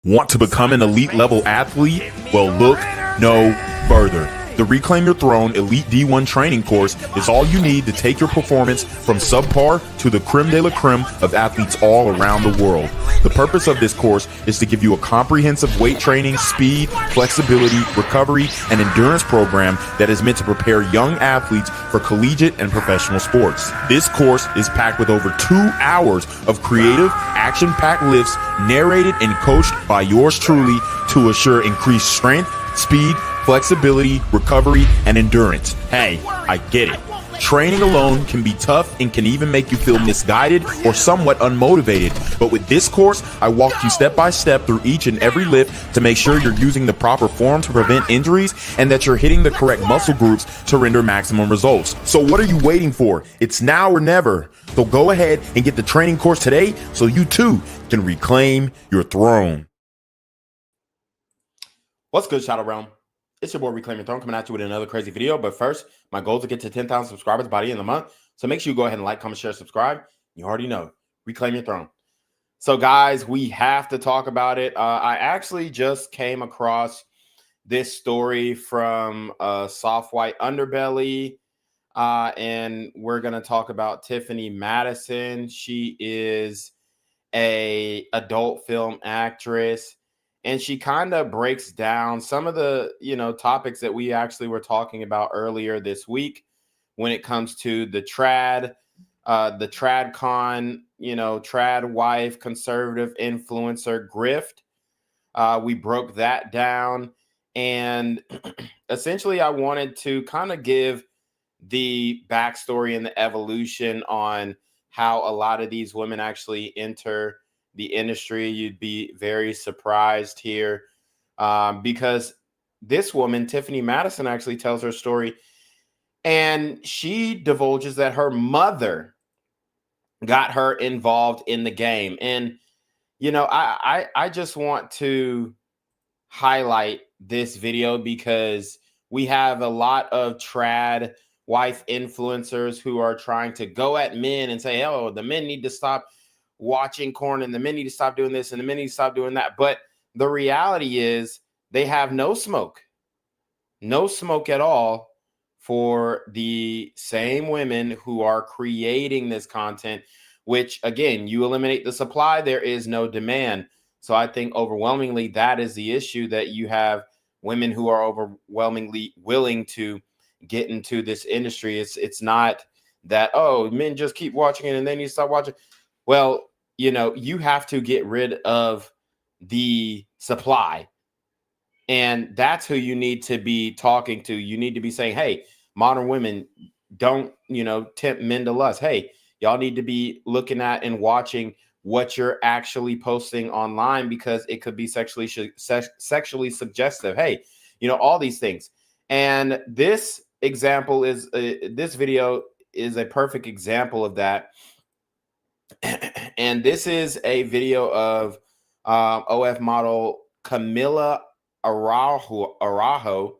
Want to become an elite level athlete? Well, look no further. The Reclaim Your Throne Elite D1 training course is all you need to take your performance from subpar to the creme de la creme of athletes all around the world. The purpose of this course is to give you a comprehensive weight training, speed, flexibility, recovery, and endurance program that is meant to prepare young athletes for collegiate and professional sports. This course is packed with over 2 hours of creative, action-packed lifts narrated and coached by yours truly to assure increased strength, speed, flexibility, recovery, and endurance. Hey, I get it. Training alone can be tough and can even make you feel misguided or somewhat unmotivated. But with this course, I walk you step by step through each and every lift to make sure you're using the proper form to prevent injuries and that you're hitting the correct muscle groups to render maximum results. So what are you waiting for? It's now or never. So go ahead and get the training course today so you too can reclaim your throne. What's good, Shadow Realm? It's your boy Reclaim Your Throne coming at you with another crazy video. But first, my goal is to get to 10,000 subscribers by the end of the month. So make sure you go ahead and like, comment, share, subscribe. You already know. Reclaim your throne. So guys, we have to talk about it. I actually just came across this story from Soft White Underbelly. And we're going to talk about Tiffani Madison. She is an adult film actress. And she kind of breaks down some of the, topics that we actually were talking about earlier this week when it comes to the trad con, trad wife, conservative influencer grift. We broke that down. And essentially, I wanted to kind of give the backstory and the evolution on how a lot of these women actually enter the industry. You'd be very surprised here because this woman, Tiffani Madison, actually tells her story, and she divulges that her mother got her involved in the game. And, I just want to highlight this video because we have a lot of trad wife influencers who are trying to go at men and say, oh, the men need to stop watching corn and the men need to stop doing this and the men need to stop doing that. But the reality is they have no smoke at all for the same women who are creating this content, which again, you eliminate the supply, there is no demand. So I think overwhelmingly that is the issue, that you have women who are overwhelmingly willing to get into this industry. It's not that, oh, men just keep watching it and they need to stop watching. Well, you have to get rid of the supply. And that's who you need to be talking to. You need to be saying, hey, modern women, don't, tempt men to lust. Hey, y'all need to be looking at and watching what you're actually posting online because it could be sexually suggestive. Hey, all these things. And this example is, this video is a perfect example of that. And this is a video of OF model Camila Araujo.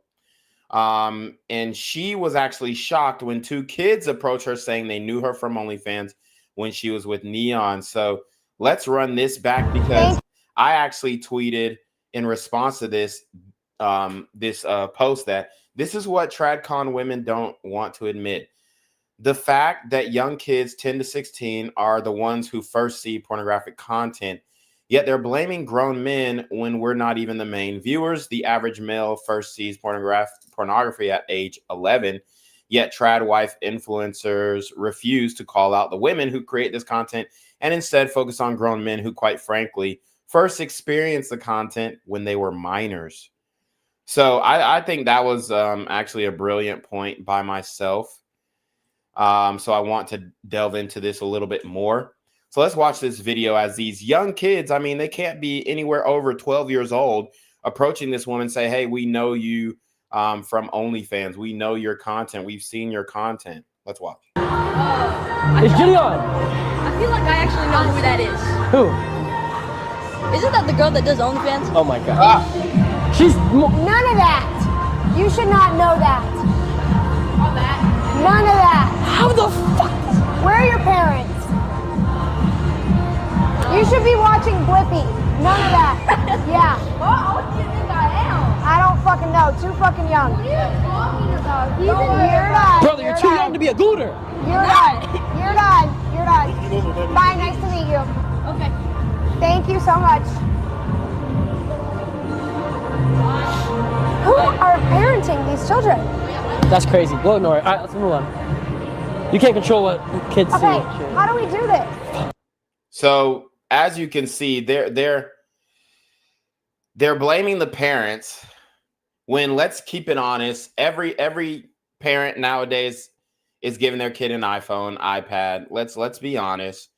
And she was actually shocked when 2 kids approached her saying they knew her from OnlyFans when she was with Neon. So let's run this back because I actually tweeted in response to this post that this is what TradCon women don't want to admit. The fact that young kids 10 to 16 are the ones who first see pornographic content, yet they're blaming grown men when we're not even the main viewers. The average male first sees pornography at age 11, yet trad wife influencers refuse to call out the women who create this content and instead focus on grown men who, quite frankly, first experienced the content when they were minors. So I think that was actually a brilliant point by myself. So I want to delve into this a little bit more. So let's watch this video as these young kids, I mean, they can't be anywhere over 12 years old, approaching this woman and say, hey, we know you from OnlyFans. We know your content. We've seen your content. Let's watch. It's Gideon. I feel like I actually know who that is. Who? Isn't that the girl that does OnlyFans? Oh my God. She's... None of that. You should not know that. All that. None of that. How the fuck? Where are your parents? You should be watching Blippi. None of that. Yeah. How old do you think I am? I don't fucking know. Too fucking young. What are you talking about? He's You're done. Brother, you're too young to be a gooter. You're done. You're done. You're done. Bye. Nice to meet you. Okay. Thank you so much. Who are parenting these children? That's crazy. We'll ignore it. All right, let's move on. You can't control what kids see. Okay, how do we do this? So as you can see, they're blaming the parents when, let's keep it honest, every parent nowadays is giving their kid an iPhone, iPad. Let's be honest.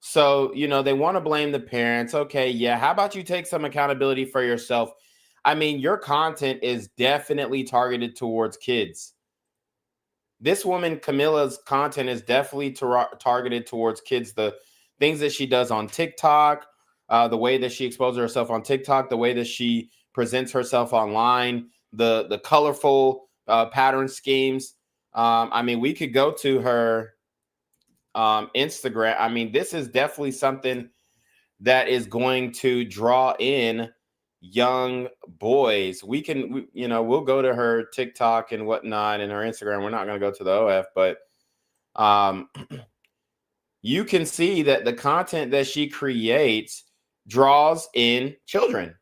So, you know, they want to blame the parents. Okay, yeah, how about you take some accountability for yourself? I mean, your content is definitely targeted towards kids. This woman, Camilla's content is definitely targeted towards kids. The things that she does on TikTok, the way that she exposes herself on TikTok, the way that she presents herself online, the colorful pattern schemes. I mean, we could go to her Instagram. I mean, this is definitely something that is going to draw in young boys. We'll go to her TikTok and whatnot and her Instagram. We're not going to go to the OF, but you can see that the content that she creates draws in children.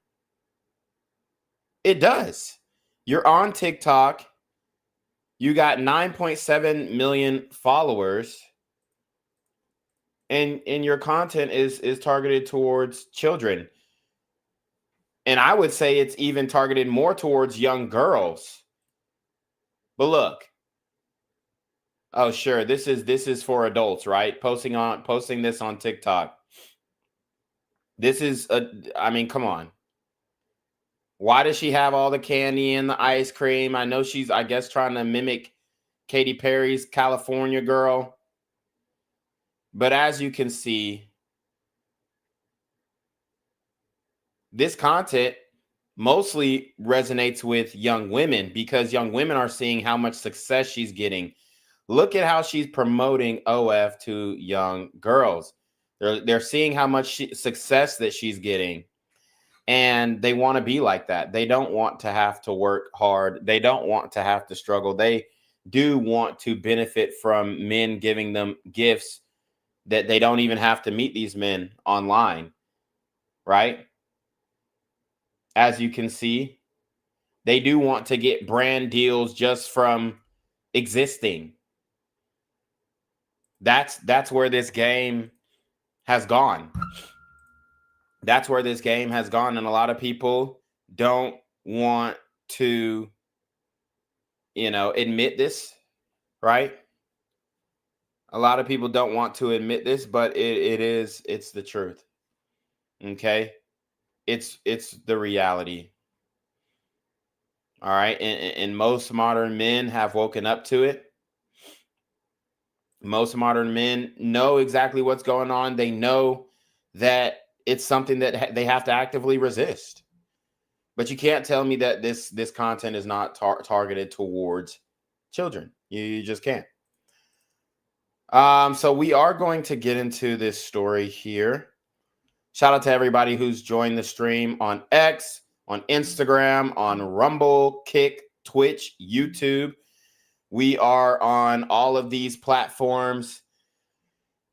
It does. You're on TikTok. You got 9.7 million followers. And your content is targeted towards children. And I would say it's even targeted more towards young girls. But look. Oh, sure. This is for adults, right? Posting this on TikTok. This is I mean, come on. Why does she have all the candy and the ice cream? I know she's, I guess, trying to mimic Katy Perry's California Girl. But as you can see, this content mostly resonates with young women because young women are seeing how much success she's getting. Look at how she's promoting OF to young girls. They're seeing how much success that she's getting. And they want to be like that. They don't want to have to work hard. They don't want to have to struggle. They do want to benefit from men giving them gifts that they don't even have to meet these men online, right? As you can see, they do want to get brand deals just from existing. That's where this game has gone. That's where this game has gone. And a lot of people don't want to, admit this, right? A lot of people don't want to admit this, but it's the truth. Okay. It's the reality. All right. And most modern men have woken up to it. Most modern men know exactly what's going on. They know that it's something that they have to actively resist. But you can't tell me that this content is not targeted towards children. You just can't. So we are going to get into this story here. Shout out to everybody who's joined the stream on X, on Instagram, on Rumble, Kick, Twitch, YouTube. We are on all of these platforms.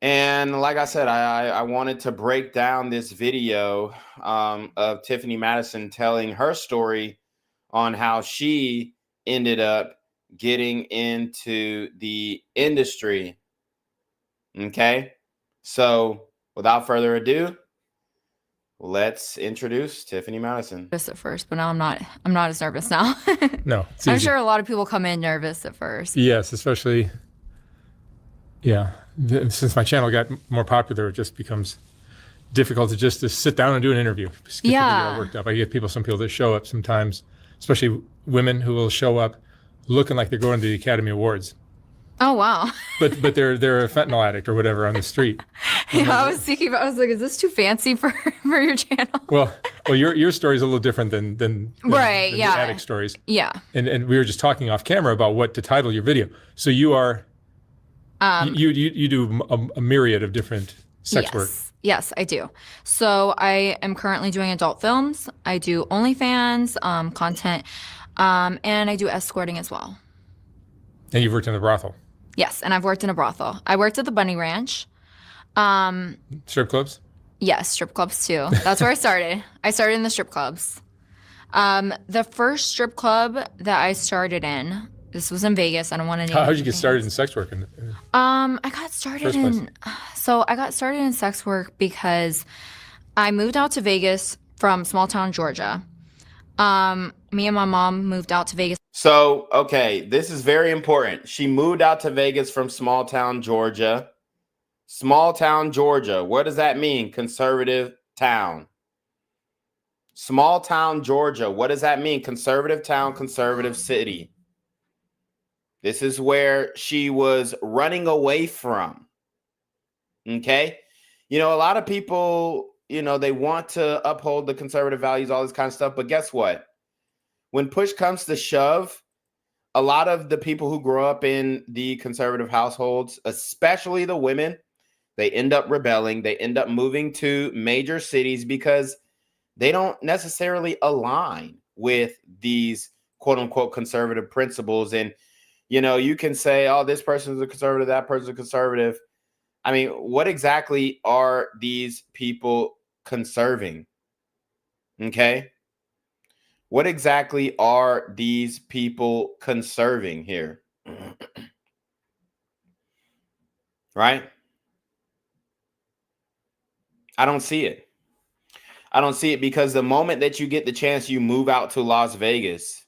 And like I said, I wanted to break down this video of Tiffani Madison telling her story on how she ended up getting into the industry. Okay, so without further ado, let's introduce Tiffani Madison. Nervous at first, but now I'm not as nervous now. No, it's I'm easy. sure a lot of people come in nervous at first. Yes, especially, since my channel got more popular, it just becomes difficult to just to sit down and do an interview. Just get the video all worked up. I get some people that show up sometimes, especially women who will show up looking like they're going to the Academy Awards. Oh wow! But they're a fentanyl addict or whatever on the street. Yeah, I was thinking, I was like, is this too fancy for your channel? Well, your story is a little different than right, than yeah, the addict stories. Yeah. And we were just talking off camera about what to title your video. So you are you do a myriad of different sex work. Yes, I do. So I am currently doing adult films. I do OnlyFans content, and I do escorting as well. And you've worked in the brothel, Yes, and I've worked in a brothel. I worked at the Bunny Ranch. strip clubs. Yes, strip clubs too. That's where I started. I started in the strip clubs. The first strip club that I started in, this was in Vegas. I don't want to name. How did you get started in sex work? I got started I got started in sex work because I moved out to Vegas from small town Georgia. Me and my mom moved out to Vegas. So, okay, this is very important. She moved out to Vegas from small town Georgia. Small town Georgia. What does that mean? Conservative town. Small town Georgia. What does that mean? Conservative town, conservative city. This is where she was running away from. Okay? You know, a lot of people, you know, they want to uphold the conservative values, all this kind of stuff. But guess what? When push comes to shove, a lot of the people who grow up in the conservative households, especially the women, they end up rebelling. They end up moving to major cities because they don't necessarily align with these quote unquote conservative principles. And, you know, you can say, oh, this person's a conservative, that person's a conservative. I mean, what exactly are these people conserving? Okay. What exactly are these people conserving here? Right? I don't see it. I don't see it because the moment that you get the chance, you move out to Las Vegas,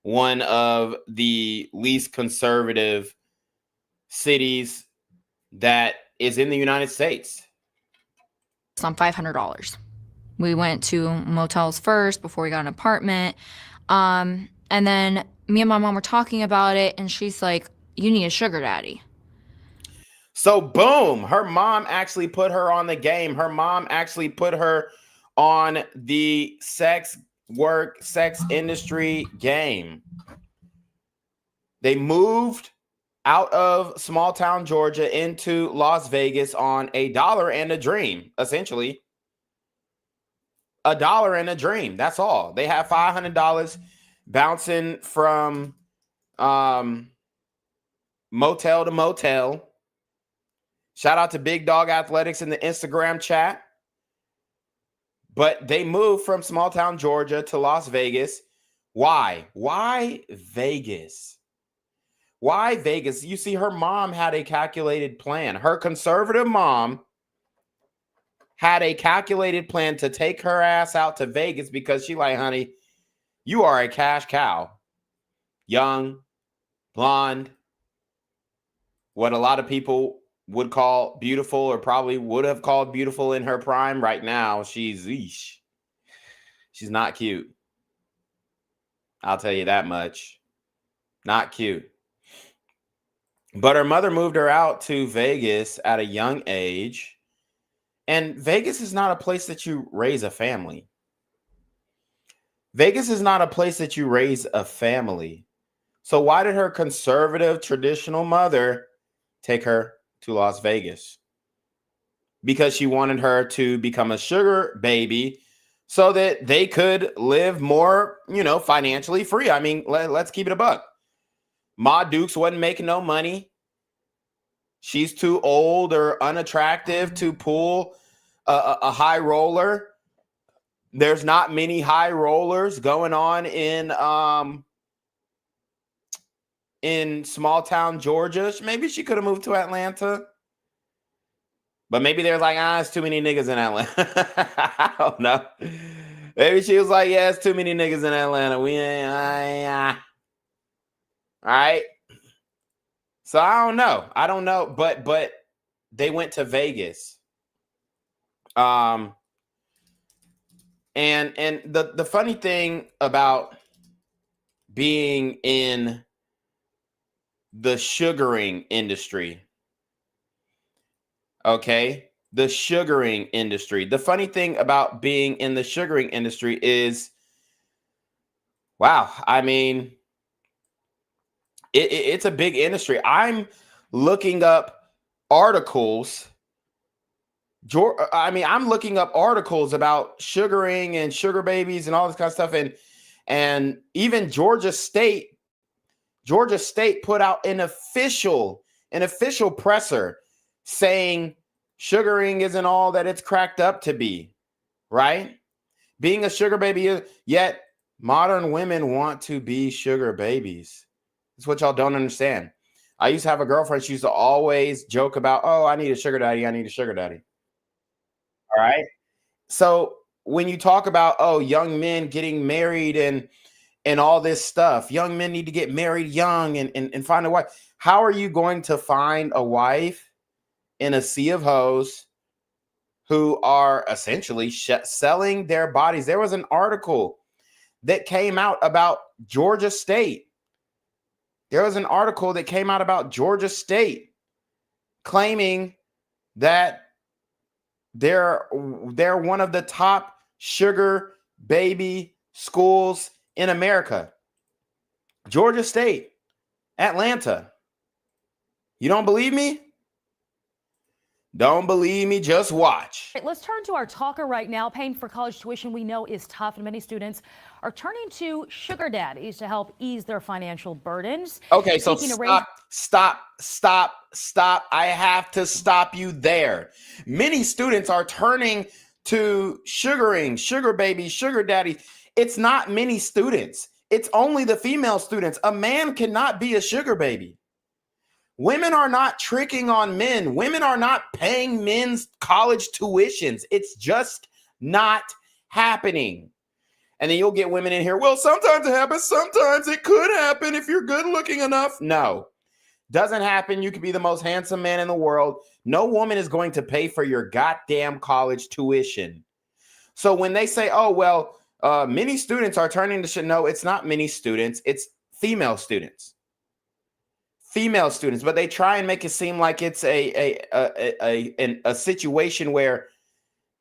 one of the least conservative cities that is in the United States. On $500. We went to motels first before we got an apartment. And then me and my mom were talking about it, and she's like, you need a sugar daddy. So boom, her mom actually put her on the game. Her mom actually put her on the sex industry game. They moved out of small town Georgia into Las Vegas on $1 and a dream, essentially. $1 and a dream. That's all. They have $500 bouncing from motel to motel. Shout out to Big Dog Athletics in the Instagram chat. But they moved from small town Georgia to Las Vegas. Why? Why Vegas? Why Vegas? You see, her mom had a calculated plan. Her conservative mom had a calculated plan to take her ass out to Vegas because she like, honey, you are a cash cow. Young, blonde, what a lot of people would call beautiful, or probably would have called beautiful in her prime. Right now, she's not cute. I'll tell you that much. Not cute. But her mother moved her out to Vegas at a young age. And Vegas is not a place that you raise a family. Vegas is not a place that you raise a family. So why did her conservative, traditional mother take her to Las Vegas? Because she wanted her to become a sugar baby so that they could live more, you know, financially free. I mean, let's keep it a buck. Ma Dukes wasn't making no money. She's too old or unattractive to pull a high roller. There's not many high rollers going on in small town Georgia. Maybe she could have moved to Atlanta. But maybe they're like, it's too many niggas in Atlanta. I don't know. Maybe she was like, yeah, it's too many niggas in Atlanta. We ain't. All right. So I don't know. But they went to Vegas. And the funny thing about being in the sugaring industry, okay, the sugaring industry. The funny thing about being in the sugaring industry is, wow, I mean, it's a big industry. I'm looking up articles I mean, I'm looking up articles about sugaring and sugar babies and all this kind of stuff, and even Georgia State put out an official presser saying sugaring isn't all that it's cracked up to be, right? Being a sugar baby is, yet modern women want to be sugar babies. That's what y'all don't understand. I used to have a girlfriend. She used to always joke about, oh, I need a sugar daddy. I need a sugar daddy. All right. So when you talk about, oh, young men getting married and all this stuff, young men need to get married young and find a wife. How are you going to find a wife in a sea of hoes who are essentially selling their bodies? There was an article that came out about Georgia State. There was an article that came out about Georgia State claiming that they're one of the top sugar baby schools in America. Georgia State, Atlanta. You don't believe me? Don't believe me, just watch. Right, let's turn to our talker right now. Paying for college tuition we know is tough, and many students are turning to sugar daddies to help ease their financial burdens. Okay, so stop. I have to stop you there. Many students are turning to sugaring, sugar babies, sugar daddies. It's not many students. It's only the female students. A man cannot be a sugar baby. Women are not tricking on men. Women are not paying men's college tuitions. It's just not happening. And then you'll get women in here. Well, sometimes it happens. Sometimes it could happen if you're good looking enough. No, doesn't happen. You could be the most handsome man in the world. No woman is going to pay for your goddamn college tuition. So when they say, oh, well, many students are turning to shit. No, it's not many students. It's female students. Female students, but they try and make it seem like it's a situation where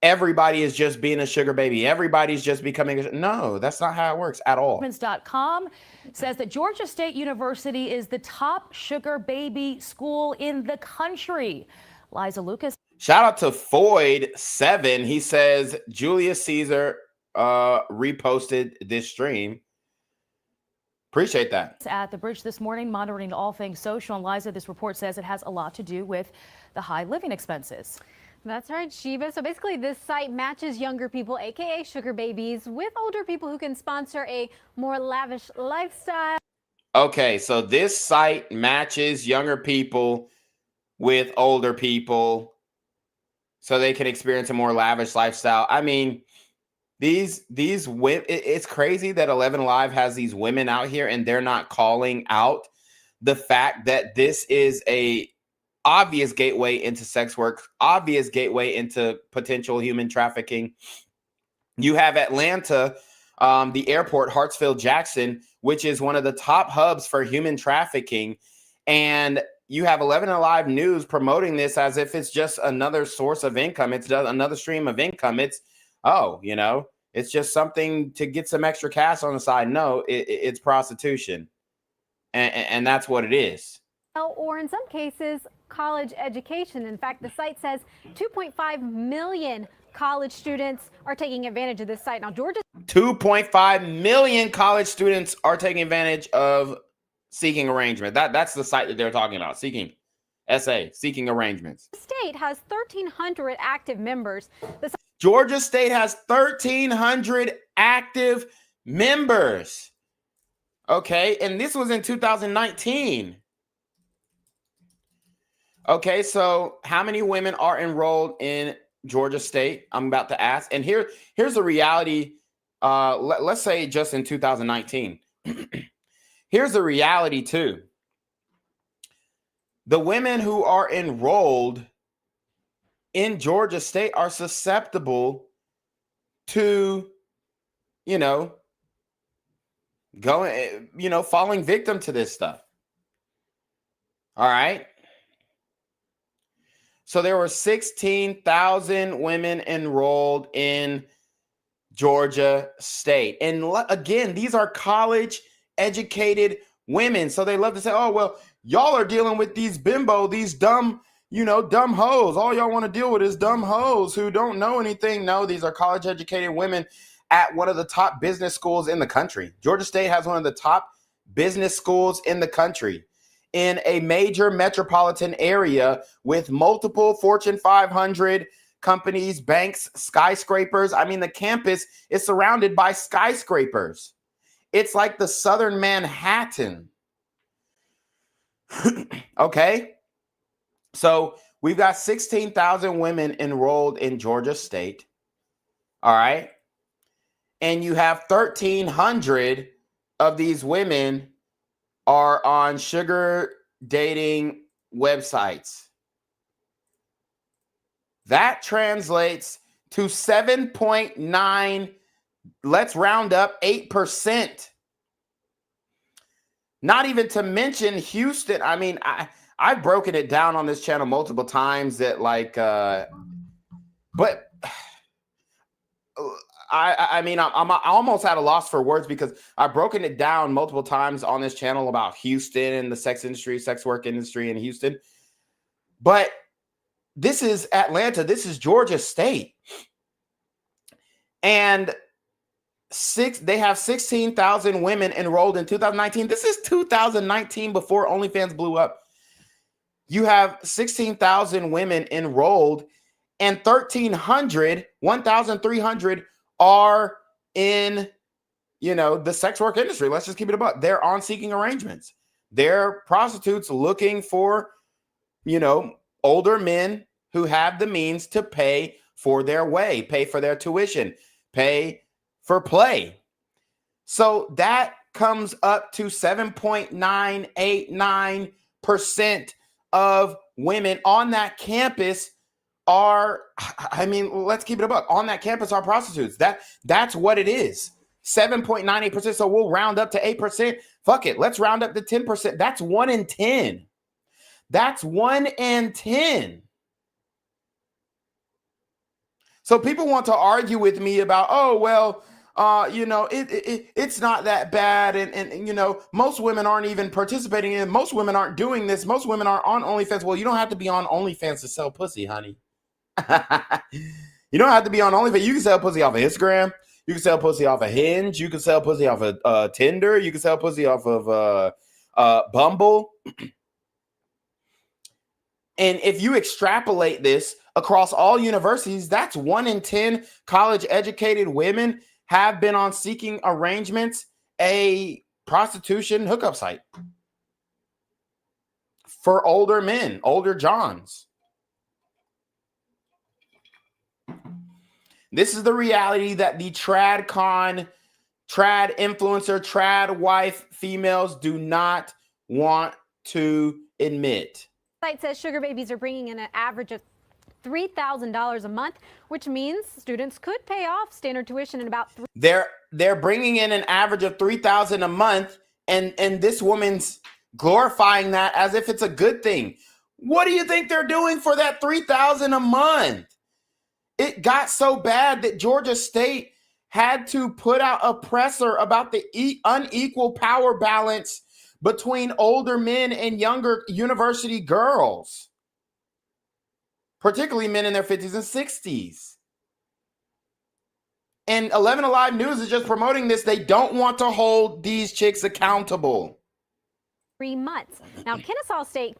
everybody is just being a sugar baby. Everybody's just becoming no, that's not how it works at all. Onlyfans.com says that Georgia State University is the top sugar baby school in the country. Liza Lucas. Shout out to Foyd7. He says Julius Caesar reposted this stream. Appreciate that. At the bridge this morning, monitoring all things social. And Liza, this report says it has a lot to do with the high living expenses. That's right, Sheba. So basically, this site matches younger people, aka sugar babies, with older people who can sponsor a more lavish lifestyle. Okay, so this site matches younger people with older people so they can experience a more lavish lifestyle. I mean, these women, it's crazy that 11 Live has these women out here and they're not calling out the fact that this is a obvious gateway into sex work, obvious gateway into potential human trafficking. You have Atlanta, the airport, Hartsfield-Jackson, which is one of the top hubs for human trafficking. And you have 11 Alive News promoting this as if it's just another source of income. It's another stream of income. It's, oh, you know, it's just something to get some extra cash on the side. No, it's prostitution. And that's what it is. Or in some cases, college education. In fact, the site says 2.5 million college students are taking advantage of this site. Now, Georgia. 2.5 million college students are taking advantage of Seeking Arrangement. That's the site that they're talking about. Seeking Arrangements. The state has 1,300 active members. Georgia State has 1,300 active members. Okay, and this was in 2019. Okay, so how many women are enrolled in Georgia State? I'm about to ask. And here's the reality. Let's say just in 2019. Here's the reality too. The women who are enrolled in Georgia State are susceptible to, falling victim to this stuff. All right. So there were 16,000 women enrolled in Georgia State. And again, these are college educated women. So they love to say, oh, well, y'all are dealing with these dumb you know, dumb hoes. All y'all want to deal with is dumb hoes who don't know anything. No, these are college educated women at one of the top business schools in the country. Georgia State has one of the top business schools in the country in a major metropolitan area with multiple Fortune 500 companies, banks, skyscrapers. I mean, the campus is surrounded by skyscrapers. It's like the Southern Manhattan. Okay. So we've got 16,000 women enrolled in Georgia State. All right. And you have 1,300 of these women are on sugar dating websites. That translates to 7.9, let's round up 8%. Not even to mention Houston. I mean, I've broken it down on this channel multiple times that like, but I mean, I'm almost at a loss for words because I've broken it down multiple times on this channel about Houston and the sex industry, sex work industry in Houston. But this is Atlanta. This is Georgia State. And they have 16,000 women enrolled in 2019. This is 2019 before OnlyFans blew up. You have 16,000 women enrolled and 1,300 are in, you know, the sex work industry. Let's just keep it about. They're on seeking arrangements. They're prostitutes looking for, you know, older men who have the means to pay for their way, pay for their tuition, pay for play. So that comes up to 7.989% of women on that campus are, I mean, let's keep it a buck. On that campus are prostitutes. That's what it is. 7.98%. So we'll round up to 8%. Fuck it. Let's round up to 10%. That's 1 in 10. That's 1 in 10. So people want to argue with me about, oh, well, you know, it's not that bad. And, you know, most women aren't even participating in it. Most women aren't doing this. Most women are on OnlyFans. Well, you don't have to be on OnlyFans to sell pussy, honey. You don't have to be on OnlyFans. You can sell pussy off of Instagram. You can sell pussy off of Hinge. You can sell pussy off of Tinder. You can sell pussy off of Bumble. And if you extrapolate this across all universities, that's 1 in 10 college educated women have been on seeking arrangements, a prostitution hookup site for older men, older Johns. This is the reality that the trad influencer, trad wife females do not want to admit. The site says sugar babies are bringing in an average of $3,000 a month, which means students could pay off standard tuition in about They're bringing in an average of $3,000 a month, and this woman's glorifying that as if it's a good thing. What do you think they're doing for that $3,000 a month? It got so bad that Georgia State had to put out a presser about the unequal power balance between older men and younger university girls, particularly men in their 50s and 60s. And 11 Alive News is just promoting this. They don't want to hold these chicks accountable. 3 months. Now, Kennesaw State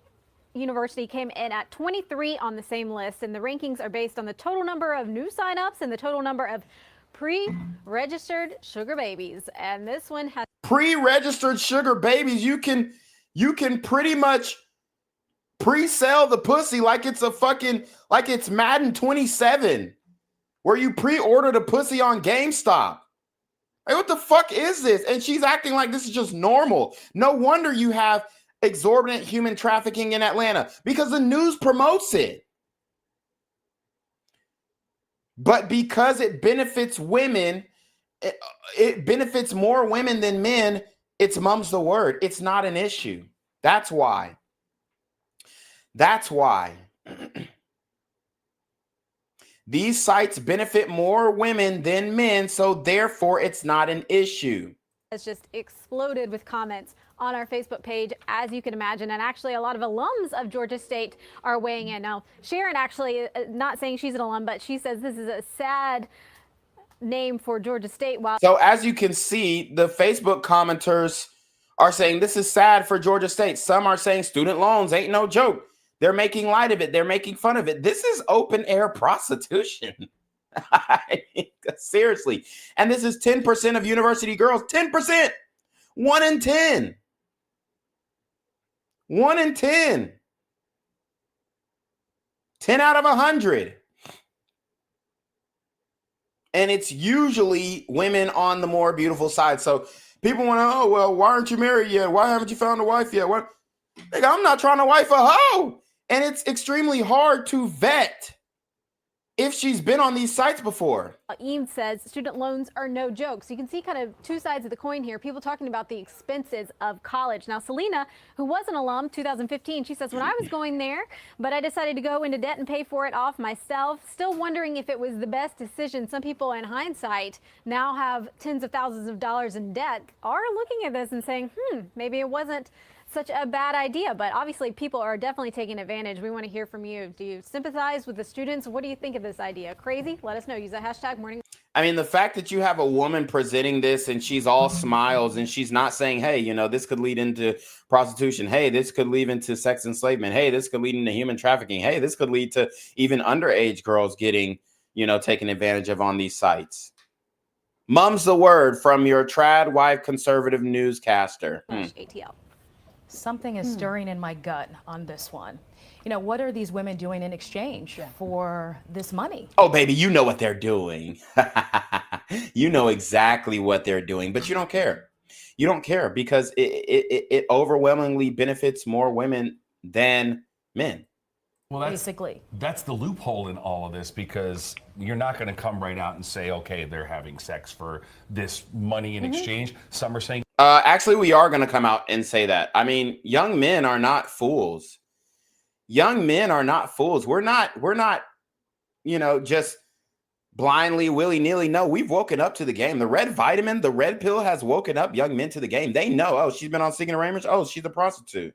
University came in at 23 on the same list, and the rankings are based on the total number of new signups and the total number of pre-registered sugar babies. And this one has pre-registered sugar babies. You can pretty much pre-sell the pussy like it's like it's Madden 27, where you pre-order the pussy on GameStop. Hey, what the fuck is this? And she's acting like this is just normal. No wonder you have exorbitant human trafficking in Atlanta, because the news promotes it. But because it benefits women, it benefits more women than men, it's mum's the word. It's not an issue. That's why. That's why. These sites benefit more women than men, so therefore it's not an issue. Has just exploded with comments on our Facebook page, as you can imagine. And actually, a lot of alums of Georgia State are weighing in. Now, Sharon actually, not saying she's an alum, but she says this is a sad name for Georgia State. So as you can see, the Facebook commenters are saying this is sad for Georgia State. Some are saying student loans ain't no joke. They're making light of it. They're making fun of it. This is open air prostitution. Seriously. And this is 10% of university girls. 10%. 1 in 10. 1 in 10. 10 out of 100. And it's usually women on the more beautiful side. So people want to, oh, well, why aren't you married yet? Why haven't you found a wife yet? What? Nigga, I'm not trying to wife a hoe. And it's extremely hard to vet if she's been on these sites before. Ian says student loans are no joke. So you can see kind of two sides of the coin here. People talking about the expenses of college. Now, Selena, who was an alum 2015, she says, when I was going there, but I decided to go into debt and pay for it off myself. Still wondering if it was the best decision. Some people in hindsight now have tens of thousands of dollars in debt are looking at this and saying, maybe it wasn't such a bad idea. But obviously people are definitely taking advantage. We want to hear from you. Do you sympathize with the students? What do you think of this idea? Crazy? Let us know. Use the hashtag morning. I mean, the fact that you have a woman presenting this and she's all smiles and she's not saying, hey, you know, this could lead into prostitution. Hey, this could lead into sex enslavement. Hey, this could lead into human trafficking. Hey, this could lead to even underage girls getting, you know, taken advantage of on these sites. Mum's the word from your trad wife conservative newscaster. ATL. Something is stirring in my gut on this one. You know, what are these women doing in exchange for this money? Oh, baby, you know what they're doing. You know exactly what they're doing, but you don't care. You don't care because it overwhelmingly benefits more women than men. Well, that's the loophole in all of this, because you're not going to come right out and say, okay, they're having sex for this money in exchange. Some are saying. Actually, we are going to come out and say that. I mean, young men are not fools. Young men are not fools. We're not, you know, just blindly, willy-nilly. No, we've woken up to the game. The red vitamin, the red pill has woken up young men to the game. They know, oh, she's been on Seeking Arrangements. Oh, she's a prostitute.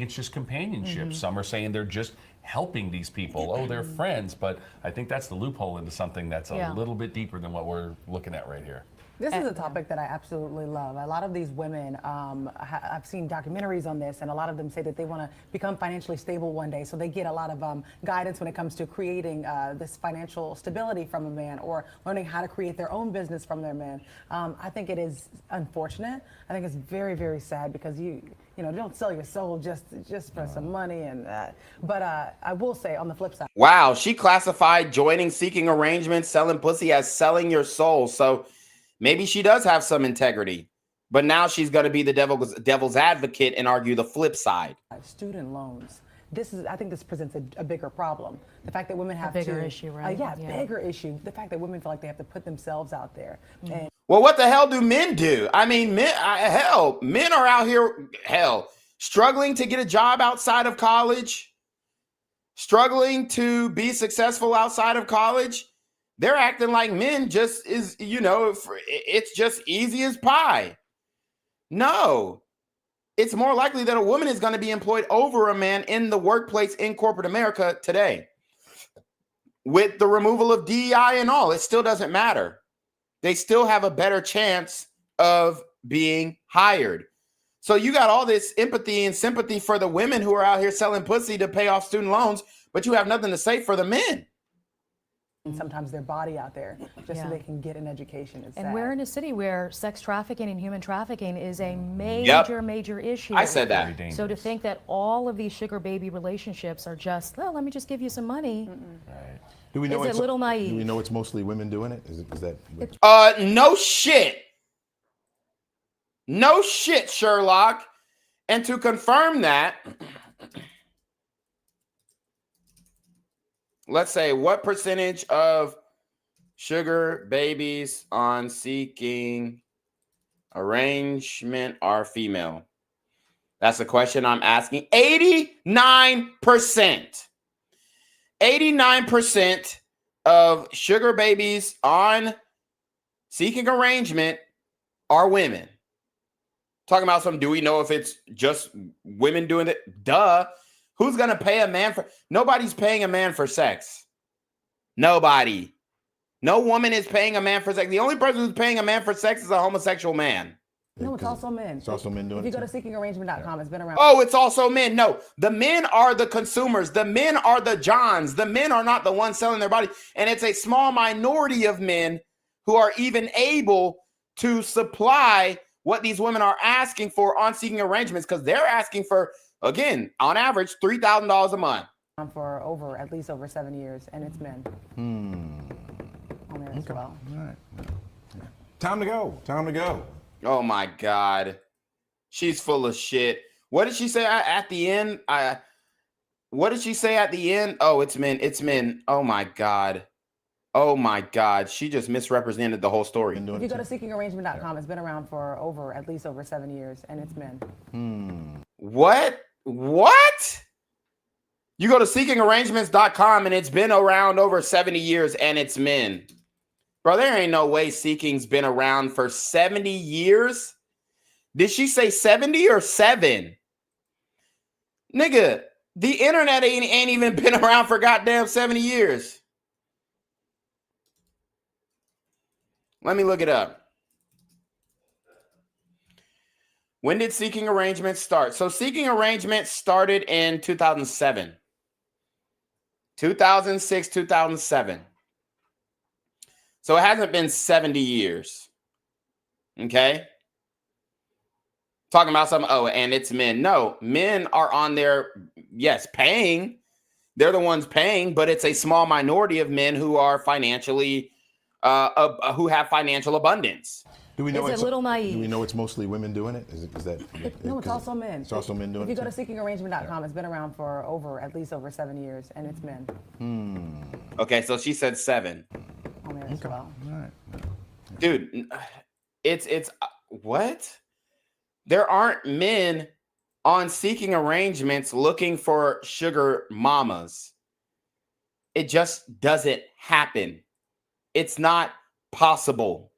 It's just companionship. Some are saying they're just helping these people. Oh, they're friends. But I think that's the loophole into something that's a little bit deeper than what we're looking at right here. This is a topic that I absolutely love. A lot of these women, I've seen documentaries on this, and a lot of them say that they want to become financially stable one day. So they get a lot of guidance when it comes to creating this financial stability from a man, or learning how to create their own business from their man. I think it is unfortunate. I think it's very, very sad, because you know, don't sell your soul just for some money. And but I will say, on the flip side. Wow, she classified joining Seeking Arrangements, selling pussy, as selling your soul. So maybe she does have some integrity, but now she's going to be the devil's advocate and argue the flip side. Student loans. I think this presents a bigger problem. The fact that women have a bigger issue, right? Bigger issue. The fact that women feel like they have to put themselves out there. And well, what the hell do men do? I mean, men are out here, struggling to get a job outside of college, struggling to be successful outside of college. They're acting like men just is, you know, it's just easy as pie. No, it's more likely that a woman is going to be employed over a man in the workplace in corporate America today. With the removal of DEI and all, it still doesn't matter. They still have a better chance of being hired. So you got all this empathy and sympathy for the women who are out here selling pussy to pay off student loans, but you have nothing to say for the men. Sometimes their body out there just so they can get an education. It's and sad. we're in a city where sex trafficking and human trafficking is a major issue. I said that. So to think that all of these sugar baby relationships are just, well, let me just give you some money. Right. Do we know it's a little naive. Do we know it's mostly women doing it? Is that? No shit. No shit, Sherlock. And to confirm that, let's say, what percentage of sugar babies on Seeking Arrangement are female? That's the question I'm asking. 89%. 89% of sugar babies on Seeking Arrangement are women. Talking about some, do we know if it's just women doing it? Duh. Who's going to pay a man for? Nobody's paying a man for sex. Nobody. No woman is paying a man for sex. The only person who's paying a man for sex is a homosexual man. No, it's also men. It's also men doing it. If you go to seekingarrangement.com, it's been around. Oh, it's also men. No, the men are the consumers. The men are the Johns. The men are not the ones selling their body. And it's a small minority of men who are even able to supply what these women are asking for on Seeking Arrangements, because they're asking for, again, on average, $3,000 a month. For at least over 7 years, and it's men. On there as well. All right. Time to go. Time to go. Oh my God. She's full of shit. What did she say at the end? What did she say at the end? Oh, it's men. It's men. Oh my God. Oh my God. She just misrepresented the whole story. If you go to seekingarrangement.com, it's been around for at least over 7 years, and it's men. What? What? You go to seekingarrangements.com and it's been around over 70 years and it's men. Bro, there ain't no way Seeking's been around for 70 years. Did she say 70 or 7? Nigga, the internet ain't even been around for goddamn 70 years. Let me look it up. When did Seeking Arrangements start? So Seeking Arrangements started in 2007. 2006, 2007. So it hasn't been 70 years. Okay? Talking about something, oh, and it's men. No, men are on there, yes, paying. They're the ones paying, but it's a small minority of men who are financially, who have financial abundance. Do we know it's a little naive? Do we know it's mostly women doing it? Is that? No, it's also men. It's also men doing it. If you go to seekingarrangement.com, it's been around for at least over 7 years, and it's men. Okay, so she said 7. On there as well. All right. Dude, it's what? There aren't men on Seeking Arrangements looking for sugar mamas. It just doesn't happen. It's not possible.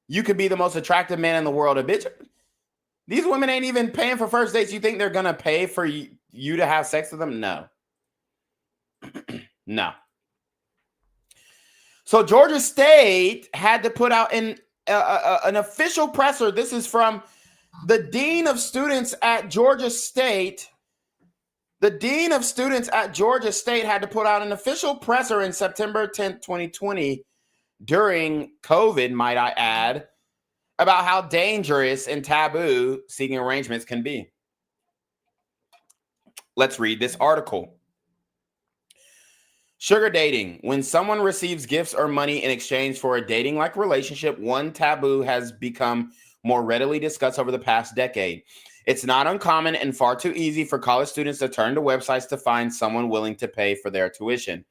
You could be the most attractive man in the world. A bitch. These women ain't even paying for first dates. You think they're going to pay for you to have sex with them? No. No. So Georgia State had to put out an official presser. This is from the dean of students at Georgia State. The dean of students at Georgia State had to put out an official presser in September 10th, 2020, during COVID, might I add, about how dangerous and taboo seeking arrangements can be. Let's read this article. Sugar dating. When someone receives gifts or money in exchange for a dating-like relationship, one taboo has become more readily discussed over the past decade. It's not uncommon and far too easy for college students to turn to websites to find someone willing to pay for their tuition.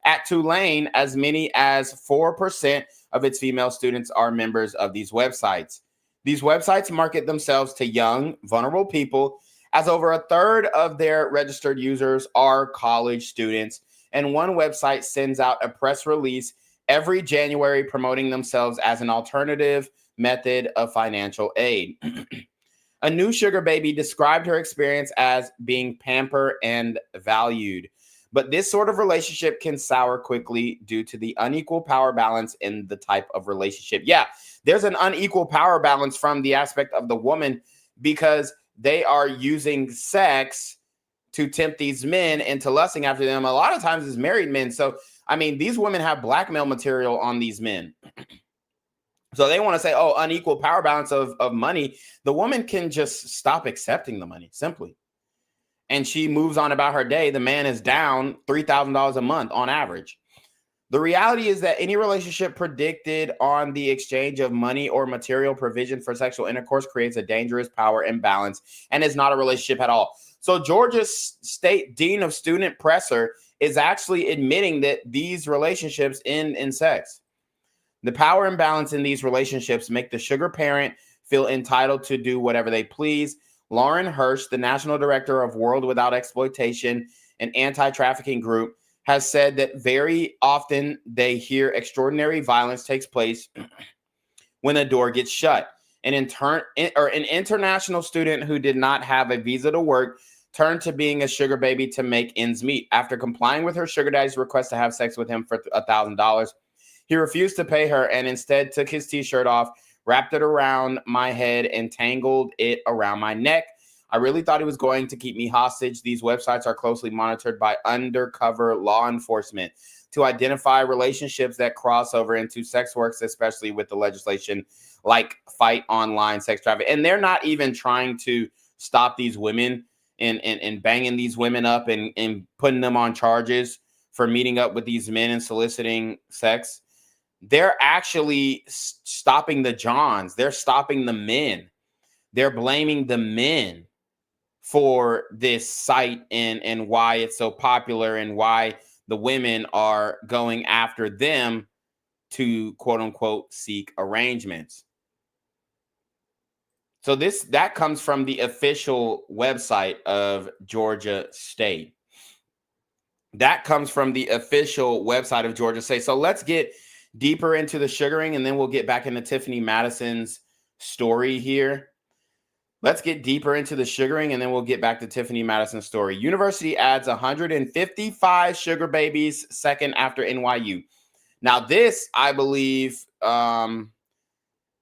At Tulane, as many as 4% of its female students are members of these websites. These websites market themselves to young, vulnerable people, as over a third of their registered users are college students. And one website sends out a press release every January promoting themselves as an alternative method of financial aid. A new sugar baby described her experience as being pampered and valued. But this sort of relationship can sour quickly due to the unequal power balance in the type of relationship. Yeah, there's an unequal power balance from the aspect of the woman because they are using sex to tempt these men into lusting after them. A lot of times it's married men. So, I mean, these women have blackmail material on these men. So they want to say, oh, unequal power balance of money. The woman can just stop accepting the money, simply. And she moves on about her day. The man is down $3,000 a month on average. The reality is that any relationship predicted on the exchange of money or material provision for sexual intercourse creates a dangerous power imbalance and is not a relationship at all. So Georgia State Dean of Student Presser is actually admitting that these relationships end in sex. The power imbalance in these relationships make the sugar parent feel entitled to do whatever they please. Lauren Hirsch, the national director of World Without Exploitation, an anti-trafficking group, has said that very often they hear extraordinary violence takes place when the door gets shut. an international student who did not have a visa to work turned to being a sugar baby to make ends meet. After complying with her sugar daddy's request to have sex with him for $1,000, he refused to pay her and instead took his t-shirt off, wrapped it around my head, and tangled it around my neck. I really thought he was going to keep me hostage. These websites are closely monitored by undercover law enforcement to identify relationships that cross over into sex works, especially with the legislation like Fight Online Sex Trafficking. And they're not even trying to stop these women and banging these women up and putting them on charges for meeting up with these men and soliciting sex. They're actually stopping the Johns. They're stopping the men. They're blaming the men for this site and why it's so popular and why the women are going after them to quote unquote seek arrangements. So that comes from the official website of Georgia State. That comes from the official website of Georgia State. So let's get deeper into the sugaring, and then we'll get back into Tiffani Madison's story here. Let's get deeper into the sugaring, and then we'll get back to Tiffani Madison's story. University adds 155 sugar babies, second after NYU. Now, this, I believe,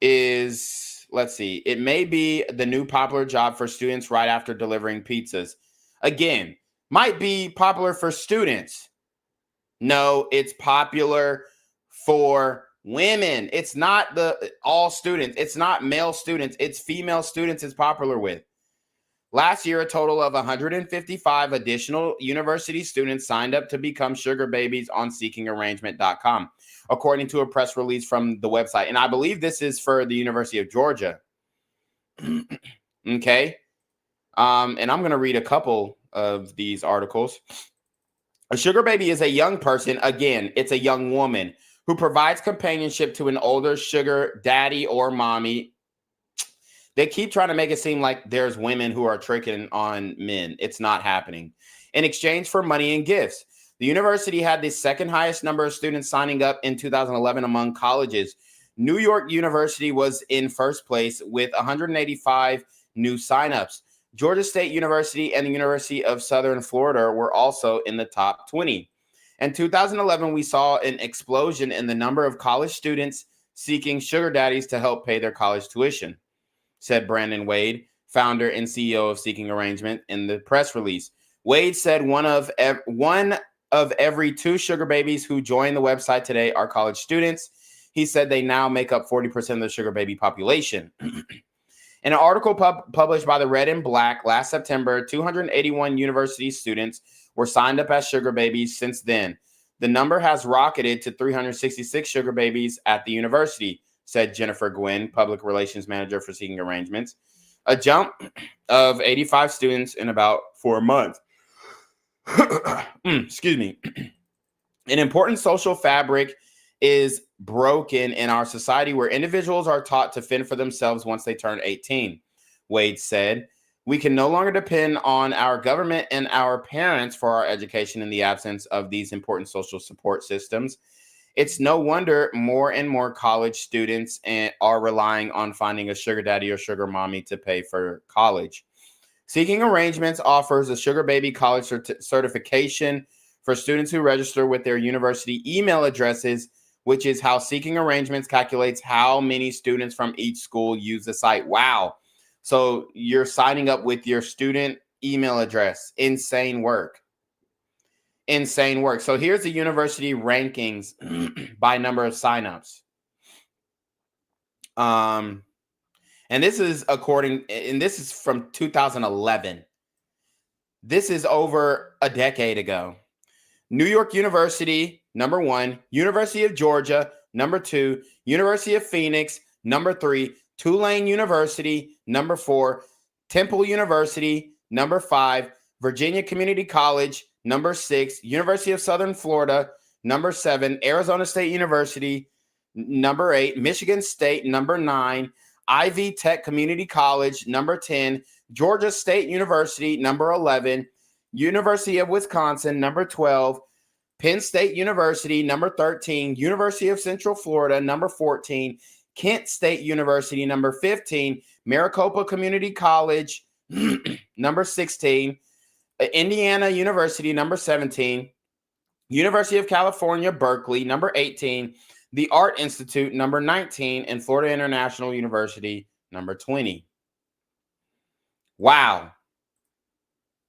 is, let's see, it may be the new popular job for students right after delivering pizzas. Again, might be popular for students. No, it's popular for women. It's not all students. It's not male students. It's female students it's popular with. Last year, a total of 155 additional university students signed up to become sugar babies on seekingarrangement.com, according to a press release from the website. And I believe this is for the University of Georgia. Okay. And I'm going to read a couple of these articles. A sugar baby is a young person. Again, it's a young woman who provides companionship to an older sugar daddy or mommy. They keep trying to make it seem like there's women who are tricking on men. It's not happening. In exchange for money and gifts. The university had the second highest number of students signing up in 2011 among colleges. New York University was in first place with 185 new signups. Georgia State University and the University of Southern Florida were also in the top 20. In 2011, we saw an explosion in the number of college students seeking sugar daddies to help pay their college tuition, said Brandon Wade, founder and CEO of Seeking Arrangement, in the press release. Wade said one of every two sugar babies who join the website today are college students. He said they now make up 40% of the sugar baby population. In an article published by the Red and Black last September, 281 university students were signed up as sugar babies since then. The number has rocketed to 366 sugar babies at the university, said Jennifer Gwynn, public relations manager for Seeking Arrangements. A jump of 85 students in about 4 months. Excuse me. An important social fabric is broken in our society where individuals are taught to fend for themselves once they turn 18, Wade said. We can no longer depend on our government and our parents for our education in the absence of these important social support systems. It's no wonder more and more college students are relying on finding a sugar daddy or sugar mommy to pay for college. Seeking Arrangements offers a sugar baby college certification for students who register with their university email addresses, which is how Seeking Arrangements calculates how many students from each school use the site. Wow. So you're signing up with your student email address. Insane work. Insane work. So here's the university rankings by number of signups. And this is this is from 2011. This is over a decade ago. New York University, number 1. University of Georgia, number 2. University of Phoenix, number 3. Tulane University, number 4. Temple University, number 5. Virginia Community College, number 6. University of Southern Florida, number 7. Arizona State University, number 8. Michigan State, number 9. Ivy Tech Community College, number 10. Georgia State University, number 11. University of Wisconsin, number 12. Penn State University, number 13. University of Central Florida, number 14. Kent State University, number 15, Maricopa Community College, number 16, Indiana University, number 17, University of California, Berkeley, number 18, the Art Institute, number 19, and Florida International University, number 20. Wow.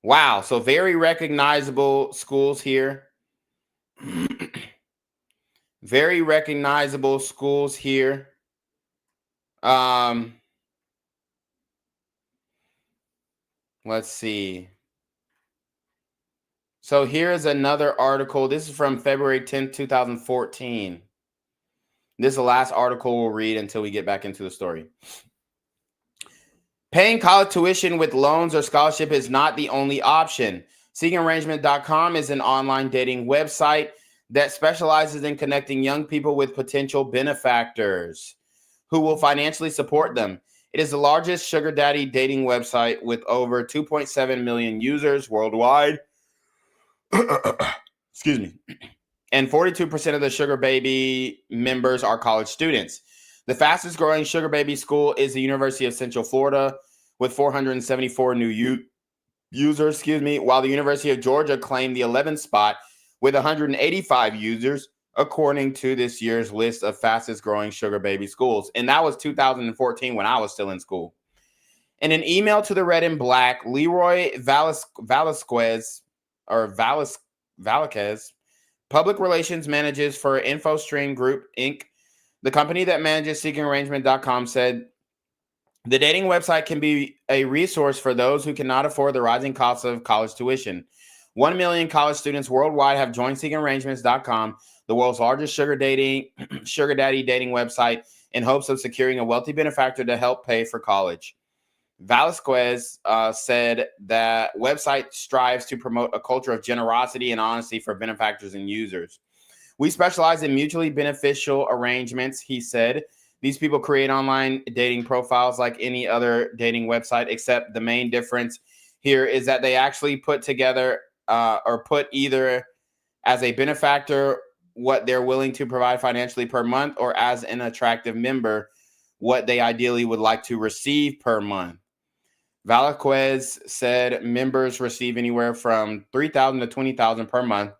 Wow. So very recognizable schools here. Very recognizable schools here. Let's see. So here's another article. This is from February 10th, 2014. This is the last article we'll read until we get back into the story. Paying college tuition with loans or scholarship is not the only option. SeekingArrangement.com is an online dating website that specializes in connecting young people with potential benefactors who will financially support them. It is the largest sugar daddy dating website with over 2.7 million users worldwide. Excuse me. And 42% of the sugar baby members are college students. The fastest growing sugar baby school is the University of Central Florida with 474 new users, while the University of Georgia claimed the 11th spot with 185 users, according to this year's list of fastest growing sugar baby schools. And that was 2014 when I was still in school. In an email to the Red and Black, Leroy Velasquez, public relations manages for InfoStream Group, Inc., the company that manages SeekingArrangement.com, said, the dating website can be a resource for those who cannot afford the rising costs of college tuition. 1 million college students worldwide have joined SeekingArrangements.com, the world's largest sugar daddy dating website, in hopes of securing a wealthy benefactor to help pay for college. Velasquez said that website strives to promote a culture of generosity and honesty for benefactors and users. We specialize in mutually beneficial arrangements, he said. These people create online dating profiles like any other dating website, except the main difference here is that they actually put together or put either as a benefactor what they're willing to provide financially per month, or as an attractive member what they ideally would like to receive per month. Velasquez said members receive anywhere from $3,000 to $20,000 per month,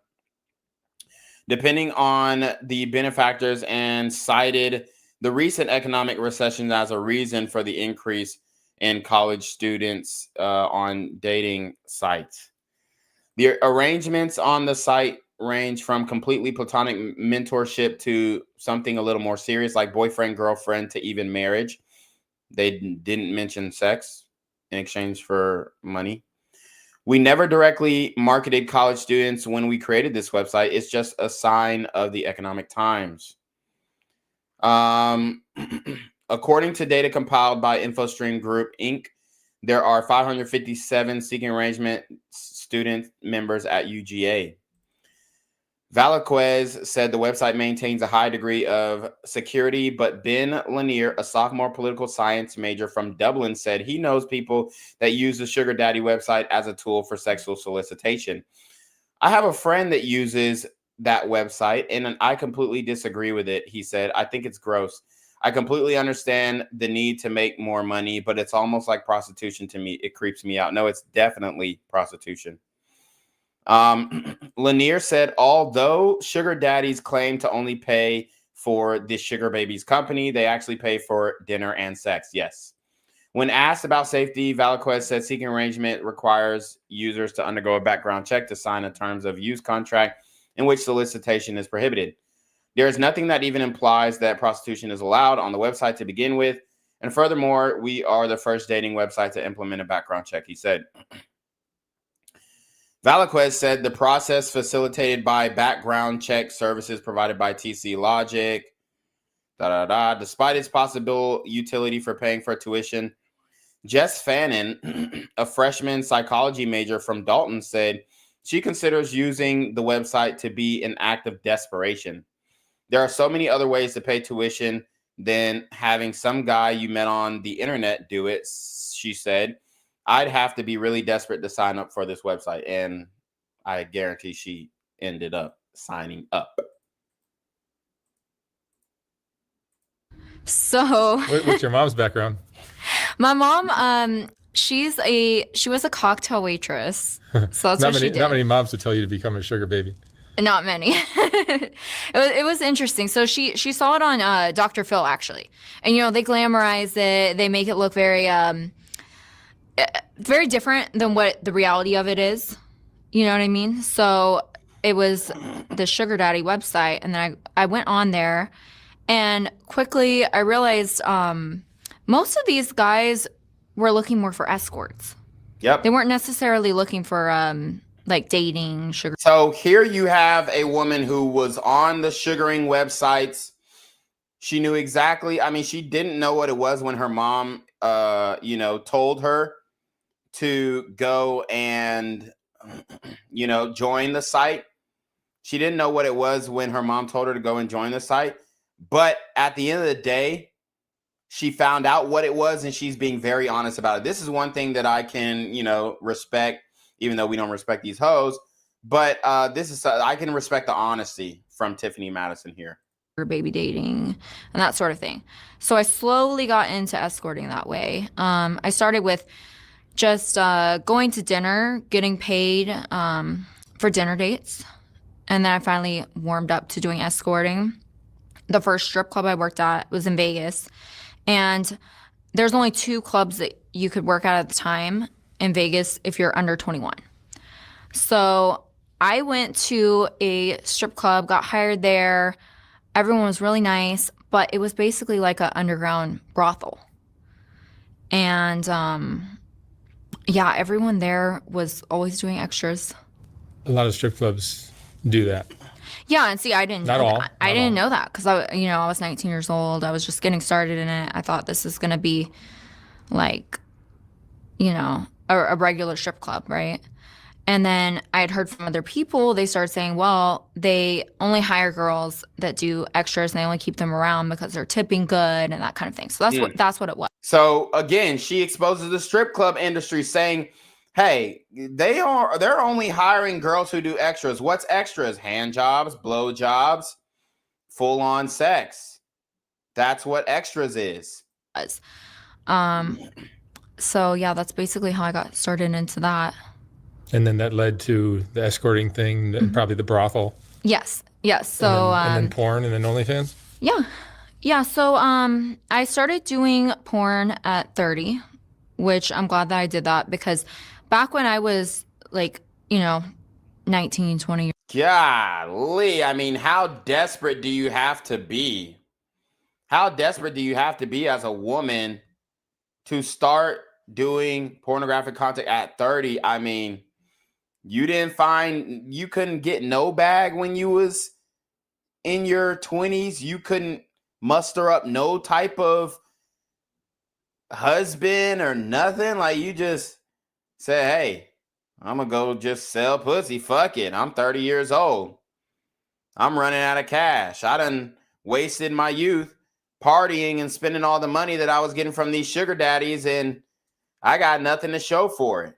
depending on the benefactors, and cited the recent economic recession as a reason for the increase in college students on dating sites. The arrangements on the site range from completely platonic mentorship to something a little more serious like boyfriend, girlfriend, to even marriage. They didn't mention sex in exchange for money. We never directly marketed college students when we created this website. It's just a sign of the economic times. According to data compiled by InfoStream Group, Inc., there are 557 Seeking Arrangement student members at UGA. Velasquez said the website maintains a high degree of security, but Ben Lanier, a sophomore political science major from Dublin, said he knows people that use the sugar daddy website as a tool for sexual solicitation. I have a friend that uses that website, and I completely disagree with it, he said. I think it's gross. I completely understand the need to make more money, but it's almost like prostitution to me. It creeps me out. No, it's definitely prostitution. Lanier said, although sugar daddies claim to only pay for the sugar baby's company, they actually pay for dinner and sex. Yes. When asked about safety, Velasquez said Seeking Arrangement requires users to undergo a background check to sign a terms of use contract in which solicitation is prohibited. There is nothing that even implies that prostitution is allowed on the website to begin with. And furthermore, we are the first dating website to implement a background check, he said. Velasquez said the process facilitated by background check services provided by TC Logic, despite its possible utility for paying for tuition. Jess Fannin, a freshman psychology major from Dalton, said she considers using the website to be an act of desperation. There are so many other ways to pay tuition than having some guy you met on the internet do it, she said. I'd have to be really desperate to sign up for this website, and I guarantee she ended up signing up. So What's your mom's background? my mom, she was a cocktail waitress. So that's what she did. Not many moms would tell you to become a sugar baby. Not many. It was interesting. So she saw it on Dr. Phil, actually. And, they glamorize it. They make it look very very different than what the reality of it is. You know what I mean? So it was the sugar daddy website. And then I went on there. And quickly I realized most of these guys were looking more for escorts. Yep. They weren't necessarily looking for like dating, sugar. So here you have a woman who was on the sugaring websites. She knew exactly. I mean, she didn't know what it was when her mom, told her to go and, join the site. She didn't know what it was when her mom told her to go and join the site. But at the end of the day, she found out what it was, and she's being very honest about it. This is one thing that I can, respect, even though we don't respect these hoes. But I can respect the honesty from Tiffani Madison here. Baby dating and that sort of thing. So I slowly got into escorting that way. I started with just going to dinner, getting paid for dinner dates. And then I finally warmed up to doing escorting. The first strip club I worked at was in Vegas. And there's only 2 clubs that you could work at the time in Vegas if you're under 21. So I went to a strip club, got hired there. Everyone was really nice, but it was basically like an underground brothel. And everyone there was always doing extras. A lot of strip clubs do that. Yeah, and see, I didn't Not know all. that. I didn't know that because I was 19 years old. I was just getting started in it. I thought this is gonna be like, a regular strip club, right? And then I had heard from other people. They started saying, well, they only hire girls that do extras, and they only keep them around because they're tipping good and that kind of thing. So that's what it was. So again, she exposes the strip club industry, saying, hey, they're only hiring girls who do extras. What's extras? Hand jobs, blow jobs, full on sex. That's what extras is. So yeah, that's basically how I got started into that. And then that led to the escorting thing, and probably the brothel. Yes. So and then porn, and then OnlyFans. Yeah. So I started doing porn at 30, which I'm glad that I did that because back when I was 19, 20. Golly, I mean, how desperate do you have to be? How desperate do you have to be as a woman to start doing pornographic content at 30? I mean, you couldn't get no bag when you was in your 20s. You couldn't muster up no type of husband or nothing. Like, you just said, hey, I'm gonna go just sell pussy. Fuck it. I'm 30 years old. I'm running out of cash. I done wasted my youth partying and spending all the money that I was getting from these sugar daddies, and I got nothing to show for it.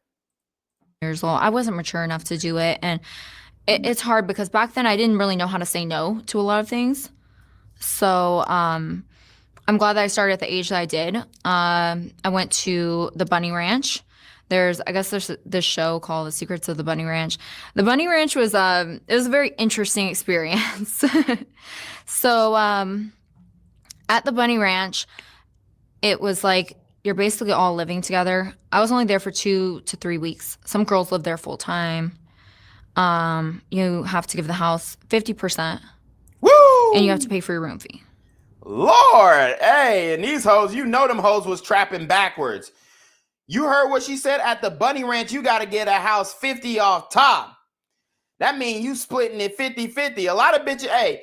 Years old. I wasn't mature enough to do it, and it's hard because back then I didn't really know how to say no to a lot of things. So I'm glad that I started at the age that I did. I went to the Bunny Ranch. There's this show called The Secrets of the Bunny Ranch. The Bunny Ranch was it was a very interesting experience. So at the Bunny Ranch, it was like you're basically all living together. I was only there for 2 to 3 weeks. Some girls live there full time. You have to give the house 50%. Woo! And you have to pay for your room fee. Lord, hey, and these hoes, them hoes was trapping backwards. You heard what she said? At the Bunny Ranch, you got to get a house 50 off top. That means you splitting it 50-50. A lot of bitches, hey,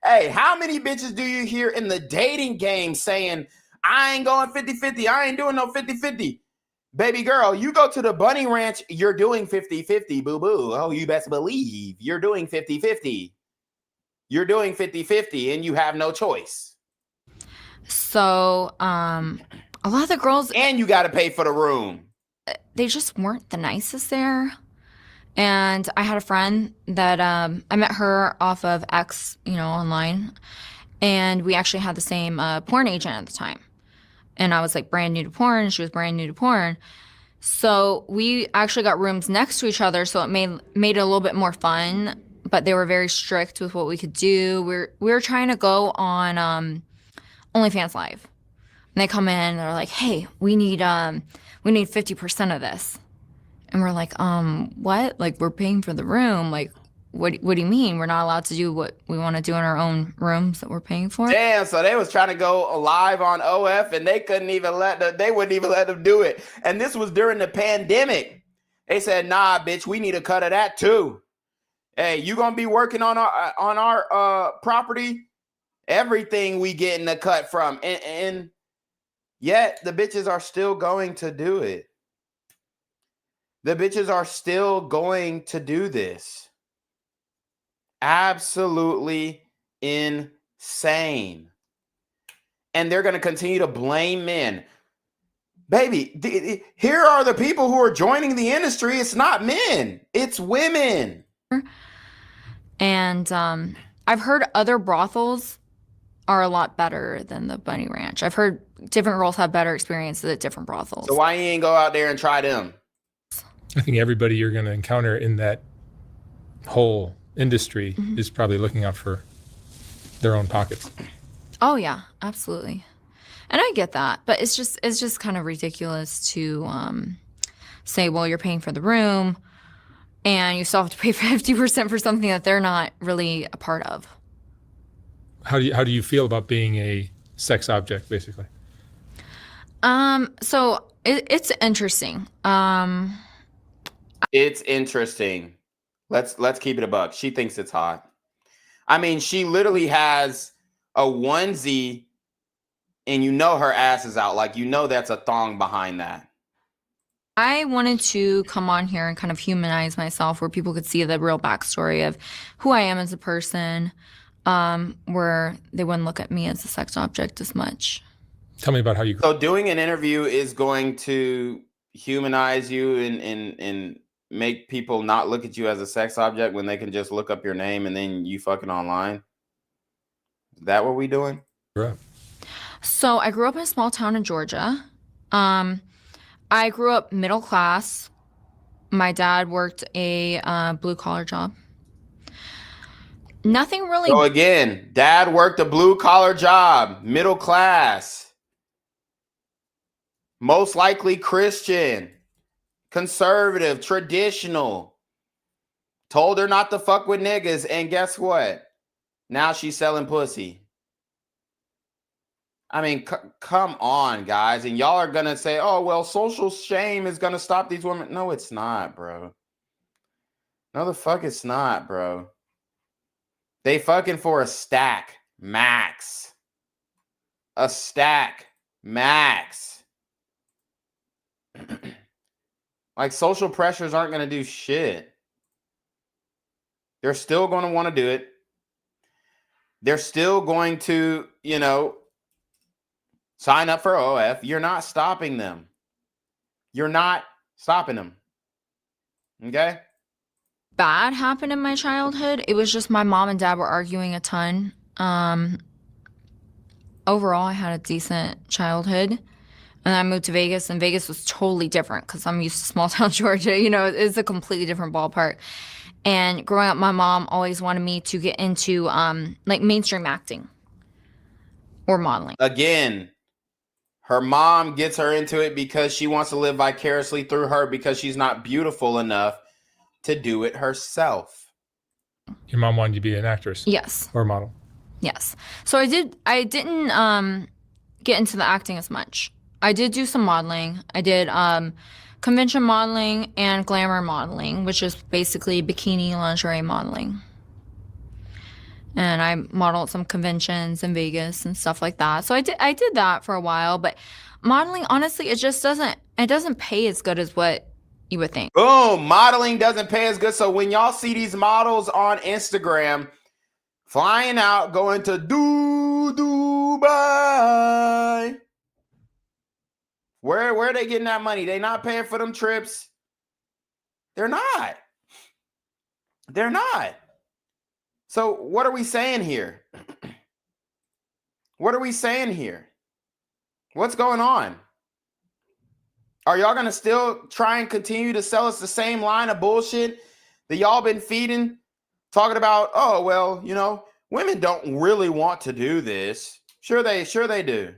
hey, how many bitches do you hear in the dating game saying, I ain't going 50-50. I ain't doing no 50-50. Baby girl, you go to the Bunny Ranch, you're doing 50-50, boo-boo. Oh, you best believe you're doing 50-50. You're doing 50-50, and you have no choice. So, a lot of the girls... And you got to pay for the room. They just weren't the nicest there. And I had a friend that I met her off of X, online. And we actually had the same porn agent at the time. And I was like brand new to porn, and she was brand new to porn. So we actually got rooms next to each other, so it made it a little bit more fun. But they were very strict with what we could do. We were trying to go on OnlyFans Live, and they come in and they're like, "Hey, we need 50% of this," and we're like, what? Like, we're paying for the room. Like, what do you mean? We're not allowed to do what we want to do in our own rooms that we're paying for? Damn, so they was trying to go live on OF and they couldn't even they wouldn't even let them do it. And this was during the pandemic. They said, nah, bitch, we need a cut of that too. Hey, you gonna be working on our property? Everything we getting a cut from. And yet the bitches are still going to do it. The bitches are still going to do this. Absolutely insane. And they're going to continue to blame men. Baby, here are the people who are joining the industry. It's not men, it's women. And I've heard other brothels are a lot better than the Bunny Ranch. I've heard different girls have better experiences at different brothels. So why you ain't go out there and try them? I think everybody you're going to encounter in that whole industry is probably looking out for their own pockets. Oh yeah, absolutely. And I get that, but it's just kind of ridiculous to say, well, you're paying for the room and you still have to pay 50% for something that they're not really a part of. How do you feel about being a sex object, basically? So it's interesting. It's interesting. Let's keep it a buck. She thinks it's hot. I mean, she literally has a onesie and you know her ass is out. Like, you know that's a thong behind that. I wanted to come on here and kind of humanize myself where people could see the real backstory of who I am as a person, where they wouldn't look at me as a sex object as much. Tell me about how you... So doing an interview is going to humanize you and make people not look at you as a sex object when they can just look up your name and then you fucking online? Is that what we doing? Right. So I grew up in a small town in Georgia. I grew up middle class. My dad worked a blue collar job. Nothing really. So again, dad worked a blue collar job, middle class, most likely Christian, conservative, traditional. Told her not to fuck with niggas, and guess what? Now she's selling pussy. I mean, come on, guys. And y'all are going to say, oh, well, social shame is going to stop these women. No, it's not, bro. No, the fuck it's not, bro. They fucking for a stack max. A stack max. Like, social pressures aren't going to do shit. They're still going to want to do it. They're still going to, you know, sign up for OF. You're not stopping them. You're not stopping them. Okay? Bad happened in my childhood. It was just my mom and dad were arguing a ton. Overall, I had a decent childhood. And I moved to Vegas, and Vegas was totally different because I'm used to small town Georgia. You know, it's a completely different ballpark. And growing up, my mom always wanted me to get into like mainstream acting or modeling. Again, her mom gets her into it because she wants to live vicariously through her because she's not beautiful enough to do it herself. Your mom wanted you to be an actress? Yes. Or a model? Yes. So I didn't get into the acting as much. I did do some modeling. I did convention modeling and glamour modeling, which is basically bikini lingerie modeling. And I modeled some conventions in Vegas and stuff like that. So I did that for a while, but modeling, honestly, it doesn't pay as good as what you would think. Boom, modeling doesn't pay as good. So when y'all see these models on Instagram flying out, going to Dubai, where are they getting that money? They not paying for them trips. They're not. They're not. So what are we saying here? What are we saying here? What's going on? Are y'all going to still try and continue to sell us the same line of bullshit that y'all been feeding? Talking about, oh, well, you know, women don't really want to do this. Sure they do.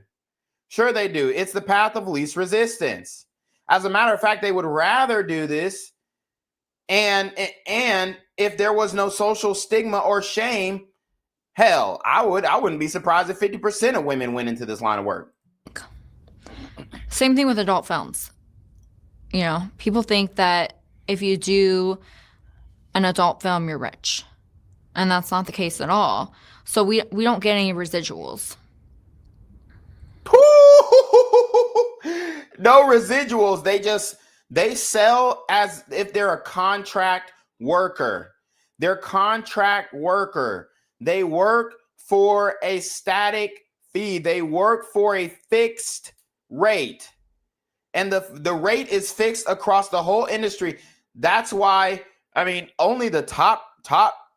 Sure they do. It's the path of least resistance. As a matter of fact, they would rather do this. And if there was no social stigma or shame, hell, I wouldn't be surprised if 50% of women went into this line of work. Same thing with adult films. You know, people think that if you do an adult film, you're rich. And that's not the case at all. So we don't get any residuals. No residuals. They sell as if they're a contract worker. They're contract worker. They work for a static fee. They work for a fixed rate. And the rate is fixed across the whole industry. That's why, I mean, only the top,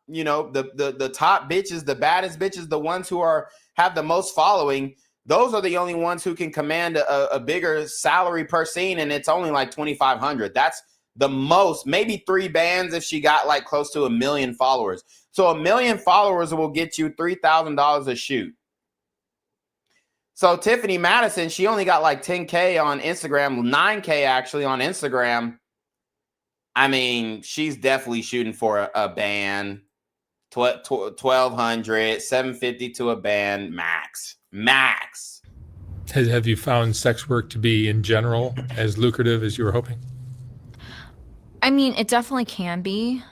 you know, the top bitches, the baddest bitches, the ones who have the most following, those are the only ones who can command a bigger salary per scene, and it's only like $2,500. That's the most, maybe 3 bands if she got like close to 1 million followers. So 1 million followers will get you $3,000 a shoot. So Tiffani Madison, she only got like 10K on Instagram, 9K actually on Instagram. I mean, she's definitely shooting for a band, 1,200, 750 to a band max. Have you found sex work to be in general as lucrative as you were hoping? I mean, it definitely can be.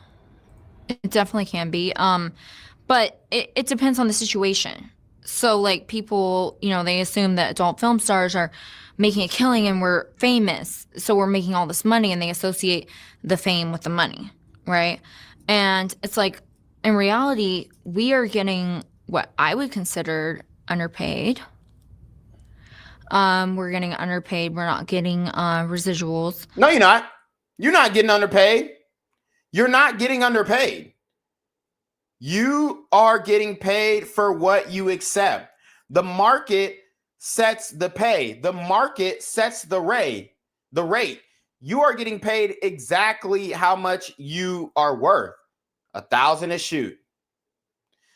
It definitely can be. But it depends on the situation. So like people, you know, they assume that adult film stars are making a killing and we're famous. So we're making all this money, and they associate the fame with the money, right? And it's like, in reality, we are getting what I would consider underpaid. We're getting underpaid. We're not getting residuals. No, you're not. You're not getting underpaid. You're not getting underpaid. You are getting paid for what you accept. The market sets the pay. The market sets the rate. You are getting paid exactly how much you are worth. 1,000 a shoot.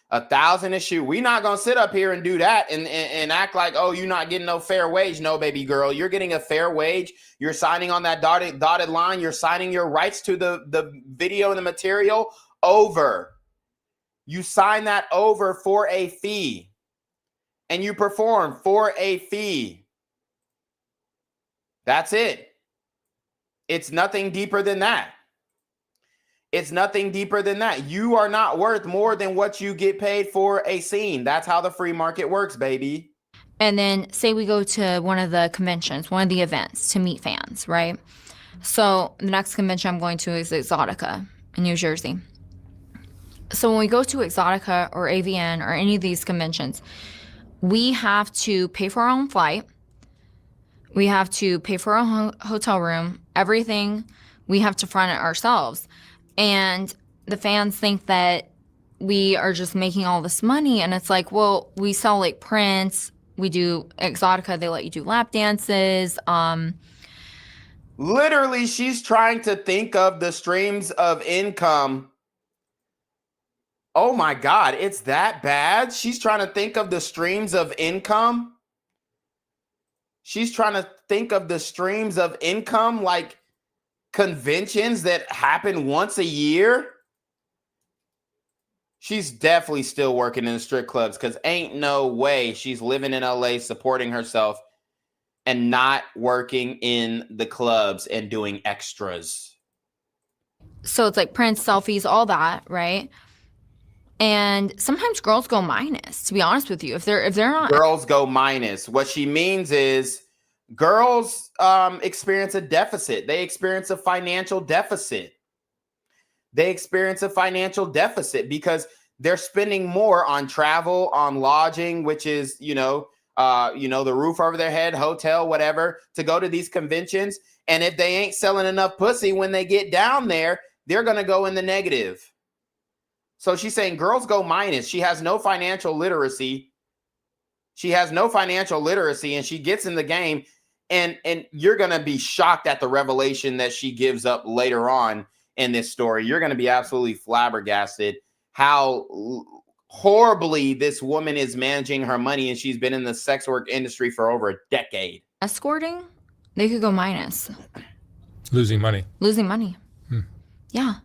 1,000 a shoot. We're not gonna sit up here and do that and act like, oh, you're not getting no fair wage. No, baby girl, you're getting a fair wage. You're signing on that dotted line. You're signing your rights to the video and the material over. You sign that over for a fee, and you perform for a fee. That's it. It's nothing deeper than that. It's nothing deeper than that. You are not worth more than what you get paid for a scene. That's how the free market works, baby. And then say we go to one of the conventions, one of the events to meet fans, right? So the next convention I'm going to is Exotica in New Jersey. So when we go to Exotica or AVN or any of these conventions, we have to pay for our own flight. We have to pay for our hotel room, everything. We have to front it ourselves. And the fans think that we are just making all this money. And it's like, well, we sell like prints. We do Exotica. They let you do lap dances. Literally, she's trying to think of the streams of income. Oh my God, it's that bad? She's trying to think of the streams of income. She's trying to think of the streams of income like conventions that happen once a year. She's definitely still working in the strip clubs, because ain't no way she's living in LA supporting herself and not working in the clubs and doing extras. So it's like prints, selfies, all that, right? And sometimes girls go minus, to be honest with you. If they're not, girls go minus. What she means is girls experience a deficit. They experience a financial deficit. They experience a financial deficit because they're spending more on travel, on lodging, which is, the roof over their head, hotel, whatever, to go to these conventions. And if they ain't selling enough pussy when they get down there, they're going to go in the negative. So she's saying girls go minus. She has no financial literacy. She has no financial literacy, and she gets in the game, and you're going to be shocked at the revelation that she gives up later on in this story. You're going to be absolutely flabbergasted how horribly this woman is managing her money, and she's been in the sex work industry for over a decade. Escorting, they could go minus. Losing money. Yeah.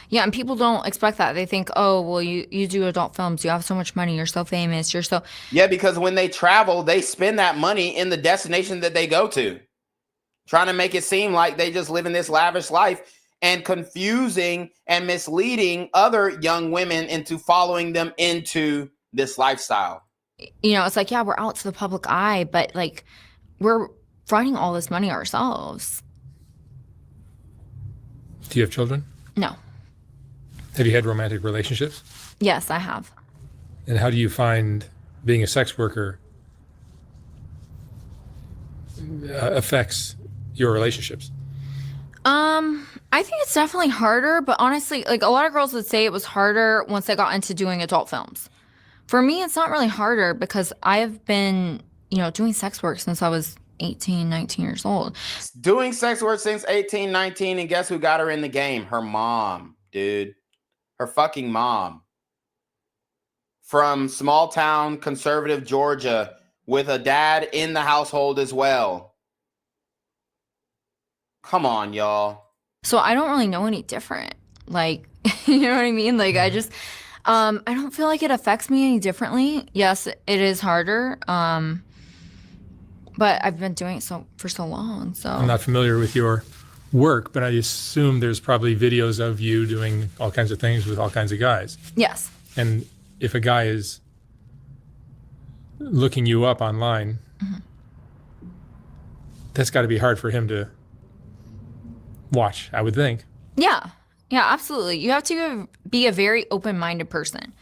Yeah, and people don't expect that. They think, oh, well, you do adult films. You have so much money. You're so famous. You're so... Yeah, because when they travel, they spend that money in the destination that they go to, trying to make it seem like they just live in this lavish life, and confusing and misleading other young women into following them into this lifestyle. You know, it's like, yeah, we're out to the public eye, but like we're finding all this money ourselves. Do you have children? No. Have you had romantic relationships? Yes, I have. And how do you find being a sex worker affects your relationships? I think it's definitely harder, but honestly, like a lot of girls would say it was harder once they got into doing adult films. For me, it's not really harder because I've been, you know, doing sex work since I was 18, 19 years old. Doing sex work since 18, 19, and guess who got her in the game? Her mom, dude. Her fucking mom. From small town conservative Georgia with a dad in the household as well. Come on, y'all. So I don't really know any different. Like, you know what I mean? Like, I just, I don't feel like it affects me any differently. Yes, it is harder. But I've been doing it for so long. So I'm not familiar with your work, but I assume there's probably videos of you doing all kinds of things with all kinds of guys. Yes. And if a guy is looking you up online, that's got to be hard for him to watch, I would think. Yeah. Yeah, absolutely. You have to be a very open-minded person.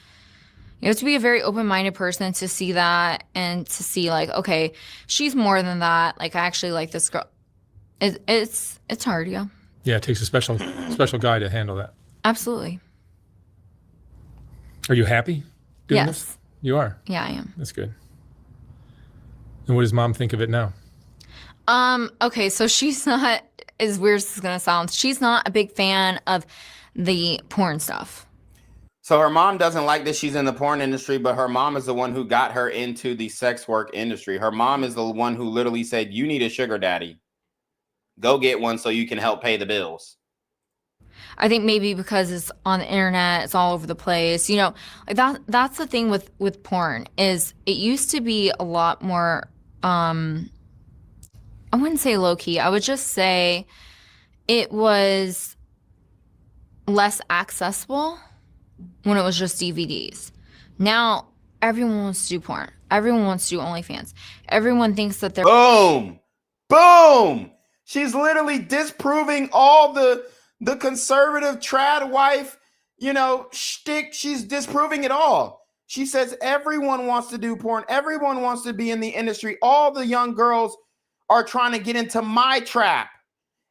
You have to be a very open-minded person to see that and to see like, okay, she's more than that. Like, I actually like this girl. It's hard, yeah. Yeah, it takes a special guy to handle that. Absolutely. Are you happy doing Yes. this? You are? Yeah, I am. That's good. And what does mom think of it now? Okay, so she's not, as weird as it's gonna sound, she's not a big fan of the porn stuff. So her mom doesn't like that she's in the porn industry, but her mom is the one who got her into the sex work industry. Her mom is the one who literally said, you need a sugar daddy. Go get one so you can help pay the bills. I think maybe because it's on the internet, it's all over the place. You know, like that's the thing with porn is it used to be a lot more, I wouldn't say low-key. I would just say it was less accessible when it was just DVDs. Now, everyone wants to do porn. Everyone wants to do OnlyFans. Everyone thinks that they're... Boom! Boom! She's literally disproving all the conservative trad wife, you know, shtick. She's disproving it all. She says everyone wants to do porn. Everyone wants to be in the industry. All the young girls are trying to get into my trap,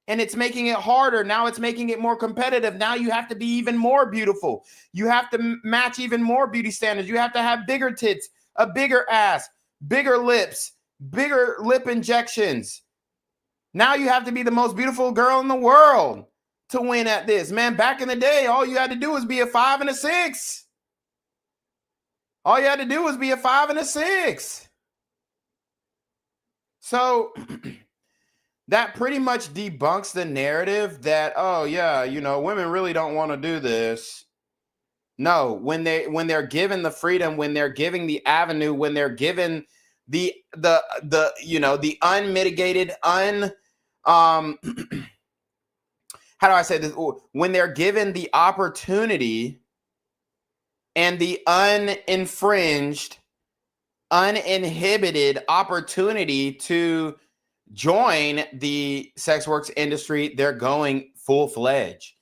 and it's making it harder. Now it's making it more competitive. Now you have to be even more beautiful. You have to match even more beauty standards. You have to have bigger tits, a bigger ass, bigger lips, bigger lip injections. Now you have to be the most beautiful girl in the world to win at this. Man, back in the day, all you had to do was be a 5 and a 6. All you had to do was be a 5 and a 6. So that pretty much debunks the narrative that, oh yeah, you know, women really don't want to do this. No, when they're given the freedom, when they're giving the avenue, when they're given the you know, the unmitigated how do I say this? When they're given the opportunity and the uninfringed, uninhibited opportunity to join the sex works industry, they're going full-fledged.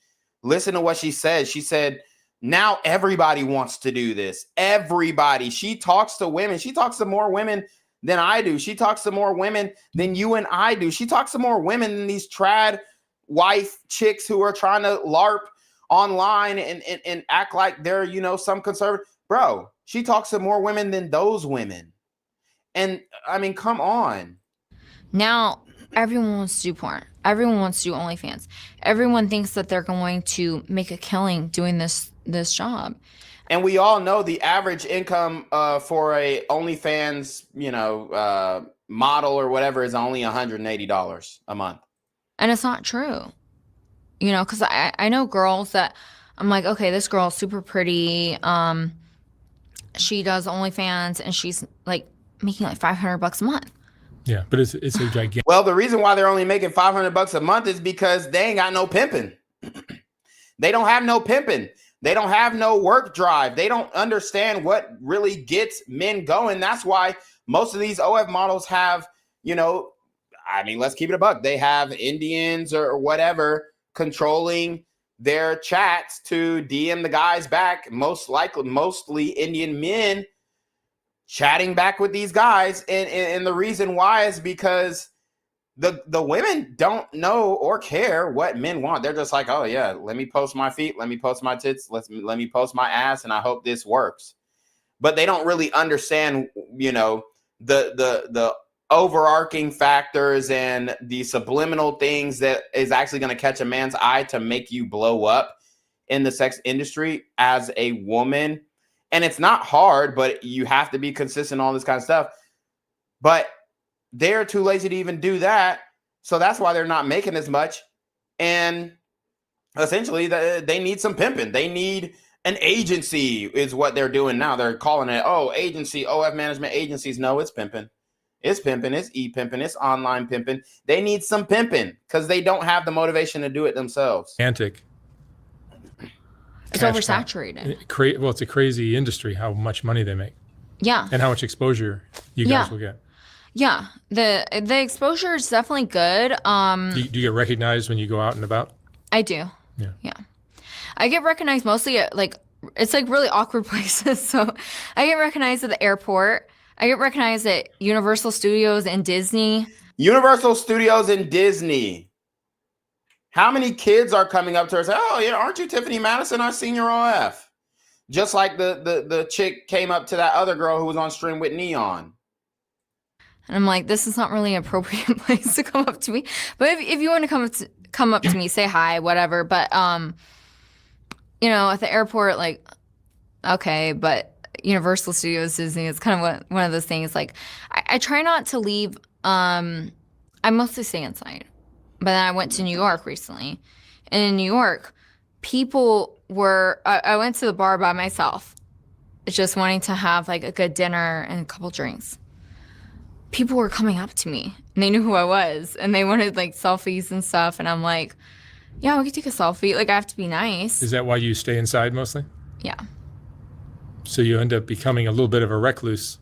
Listen to what she said. She said, now everybody wants to do this. Everybody. She talks to women. She talks to more women than I do. She talks to more women than you and I do. She talks to more women than these trad wife chicks who are trying to LARP online and act like they're, you know, some conservative. Bro, she talks to more women than those women. And I mean, come on. Now, everyone wants to do porn. Everyone wants to do OnlyFans. Everyone thinks that they're going to make a killing doing this job. And we all know the average income for a OnlyFans, model or whatever is only $180 a month. And it's not true. Because I know girls that I'm like, okay, this girl's super pretty. She does OnlyFans and she's like making like $500 a month. Yeah, but it's a gigantic. Well, the reason why they're only making $500 a month is because they ain't got no pimping. They don't have no pimping. They don't have no work drive. They don't understand what really gets men going. That's why most of these OF models have, let's keep it a buck. They have Indians or whatever controlling their chats to DM the guys back. Mostly Indian men chatting back with these guys. And the reason why is because the women don't know or care what men want. They're just like, oh yeah, let me post my feet, let me post my tits, let me post my ass, and I hope this works. But they don't really understand, the overarching factors and the subliminal things that is actually going to catch a man's eye to make you blow up in the sex industry as a woman. And it's not hard, but you have to be consistent, all this kind of stuff. But they're too lazy to even do that. So that's why they're not making as much. And essentially, they need some pimping. They need an agency is what they're doing now. They're calling it, agency, OF management agencies. No, it's pimping. It's pimping. It's e-pimping. It's online pimping. They need some pimping because they don't have the motivation to do it themselves. Gigantic. It's oversaturated. Well, it's a crazy industry, how much money they make. Yeah. And how much exposure you guys will get. Yeah. The exposure is definitely good. Do you get recognized when you go out and about? I do. Yeah. I get recognized mostly at it's like really awkward places. So I get recognized at the airport. I get recognized at Universal Studios and Disney. Universal Studios and Disney. How many kids are coming up to her and say, oh, yeah, aren't you Tiffani Madison? I've seen your OF. Just like the chick came up to that other girl who was on stream with Neon. And I'm like, this is not really an appropriate place to come up to me. But if you want to come up to me, say hi, whatever. But, at the airport, okay, but Universal Studios, Disney, it's kind of one of those things. I try not to leave. I mostly stay inside. But then I went to New York recently. And in New York, people were, I went to the bar by myself, just wanting to have a good dinner and a couple drinks. People were coming up to me and they knew who I was and they wanted selfies and stuff. And I'm like, yeah, we could take a selfie. I have to be nice. Is that why you stay inside mostly? Yeah. So you end up becoming a little bit of a recluse.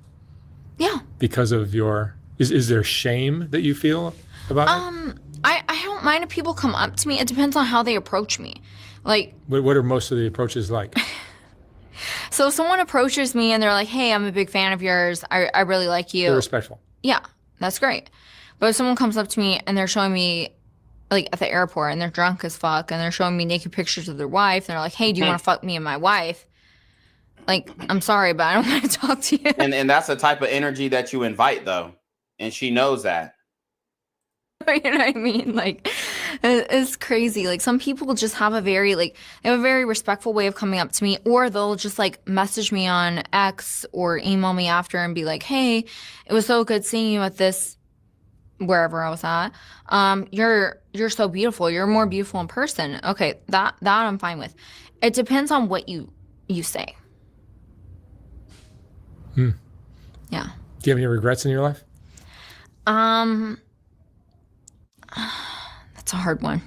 Yeah. Because of is there shame that you feel about it? I don't mind if people come up to me. It depends on how they approach me. What are most of the approaches like? So if someone approaches me and they're like, hey, I'm a big fan of yours. I really like you. They're respectful. Yeah, that's great. But if someone comes up to me and they're showing me, at the airport and they're drunk as fuck and they're showing me naked pictures of their wife and they're like, hey, do you want to fuck me and my wife? I'm sorry, but I don't want to talk to you. And that's the type of energy that you invite, though. And she knows that. You know what I mean? It's crazy. Some people just have a very, they have a very respectful way of coming up to me, or they'll just message me on X or email me after and be like, hey, it was so good seeing you at this, wherever I was at. You're so beautiful. You're more beautiful in person. Okay, that I'm fine with. It depends on what you say. Yeah. Do you have any regrets in your life? That's a hard one.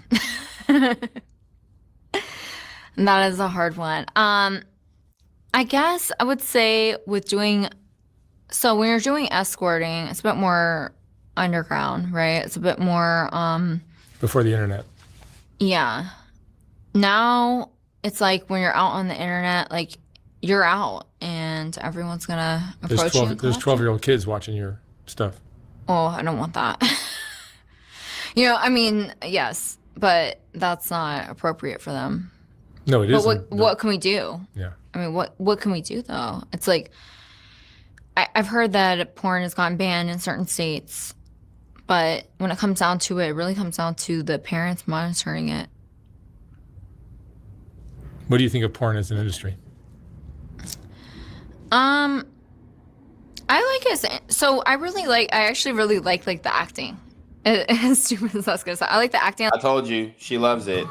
That is a hard one. I guess I would say when you're doing escorting, it's a bit more underground, right? It's a bit more before the internet. Yeah. Now it's when you're out on the internet, you're out and everyone's gonna approach you. There's 12-year-old kids watching your stuff. Oh, I don't want that. Yes, but that's not appropriate for them. No, it isn't. What can we do? Yeah. What can we do though? It's I've heard that porn has gotten banned in certain states, but when it comes down to it, it really comes down to the parents monitoring it. What do you think of porn as an industry? I like it. So I actually really like the acting. As stupid as that's gonna sound, I like the acting. I told you, she loves it.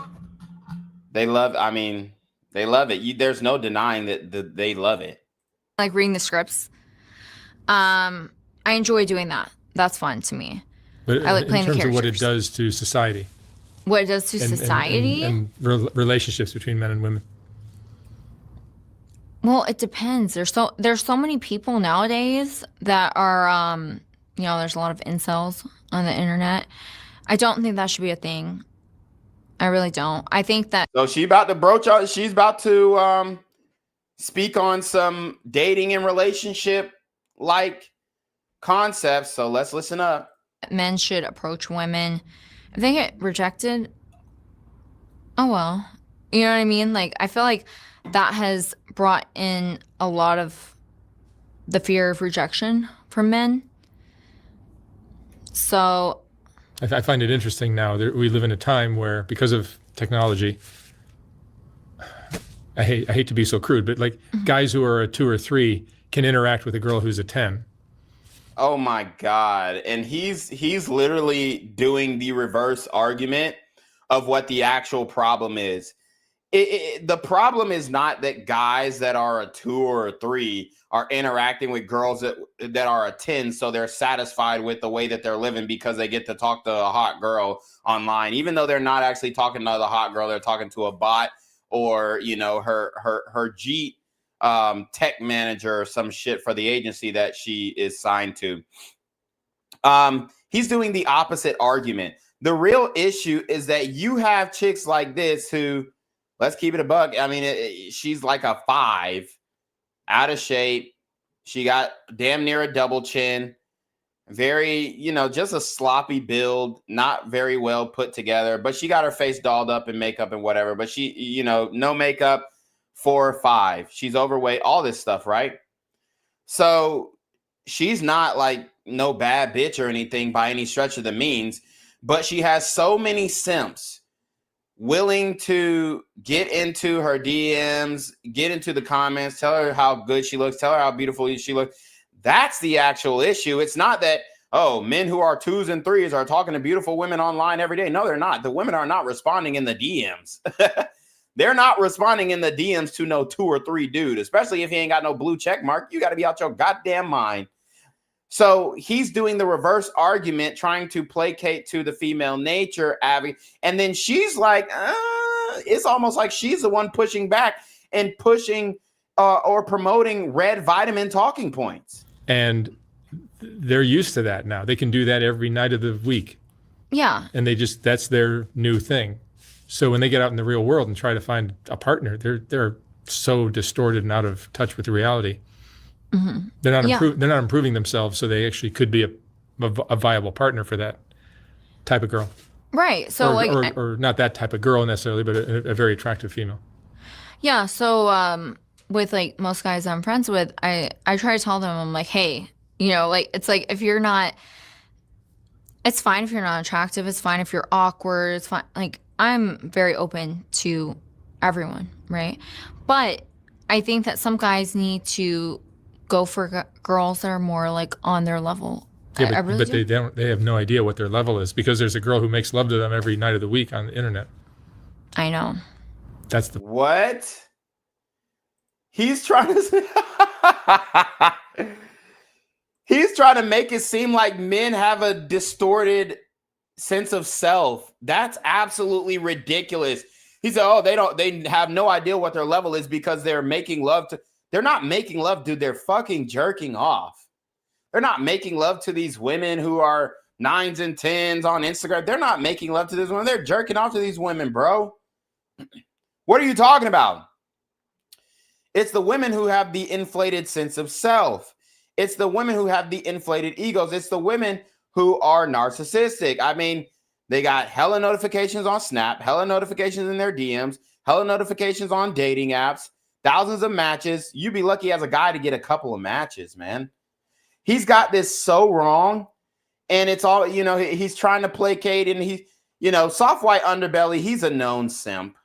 They love it. There's no denying that they love it. I like reading the scripts. I enjoy doing that. That's fun to me. But I like playing the characters. In terms of what it does to society. What it does to society? And relationships between men and women. Well, it depends. There's so many people nowadays that are, there's a lot of incels on the internet. I don't think that should be a thing. I really don't. I think that. So she's about to speak on some dating and relationship like concepts. So let's listen up. Men should approach women. If they get rejected, oh well. You know what I mean? Like, I feel like that has brought in a lot of the fear of rejection from men. So I find it interesting now that we live in a time where, because of technology, I hate to be so crude, but like guys who are a 2 or 3 can interact with a girl who's a 10. Oh my God. And he's literally doing the reverse argument of what the actual problem is. The problem is not that guys that are a 2 or a 3 are interacting with girls that are a 10, so they're satisfied with the way that they're living because they get to talk to a hot girl online, even though they're not actually talking to the hot girl. They're talking to a bot or, her Jeet tech manager or some shit for the agency that she is signed to. He's doing the opposite argument. The real issue is that you have chicks like this who, let's keep it a buck. I mean, she's like a 5, out of shape. She got damn near a double chin, very, just a sloppy build, not very well put together, but she got her face dolled up in makeup and whatever. But she, no makeup, 4 or 5. She's overweight, all this stuff, right? So she's not like no bad bitch or anything by any stretch of the means, but she has so many simps willing to get into her DMs, get into the comments, tell her how good she looks, tell her how beautiful she looks. That's the actual issue. It's not that, men who are 2s and 3s are talking to beautiful women online every day. No, they're not. The women are not responding in the DMs. They're not responding in the DMs to no 2 or 3 dude, especially if he ain't got no blue check mark. You got to be out your goddamn mind. So he's doing the reverse argument, trying to placate to the female nature, Abby. And then she's like, it's almost like she's the one pushing back and pushing or promoting red vitamin talking points. And they're used to that now. They can do that every night of the week. Yeah. And that's their new thing. So when they get out in the real world and try to find a partner, they're so distorted and out of touch with reality. Mm-hmm. They're not improving themselves, so they actually could be a viable partner for that type of girl. Right. So or not that type of girl necessarily, but a very attractive female. Yeah. So with like most guys I'm friends with, I try to tell them, I'm like, hey, it's like if you're not, it's fine if you're not attractive. It's fine if you're awkward. It's fine. Like, I'm very open to everyone, right? But I think that some guys need to go for girls that are more like on their level. Yeah, but do. they have no idea what their level is because there's a girl who makes love to them every night of the week on the internet. I know. That's the what? He's trying to he's trying to make it seem like men have a distorted sense of self. That's absolutely ridiculous. He said, they have no idea what their level is because they're making love to. They're not making love, dude. They're fucking jerking off. They're not making love to these women who are 9s and 10s on Instagram. They're not making love to these women. They're jerking off to these women, bro. What are you talking about? It's the women who have the inflated sense of self. It's the women who have the inflated egos. It's the women who are narcissistic. I mean, they got hella notifications on Snap, hella notifications in their DMs, hella notifications on dating apps, thousands of matches. You'd be lucky as a guy to get a couple of matches, man. He's got this so wrong. And it's all, he's trying to placate, and he's, soft white underbelly. He's a known simp.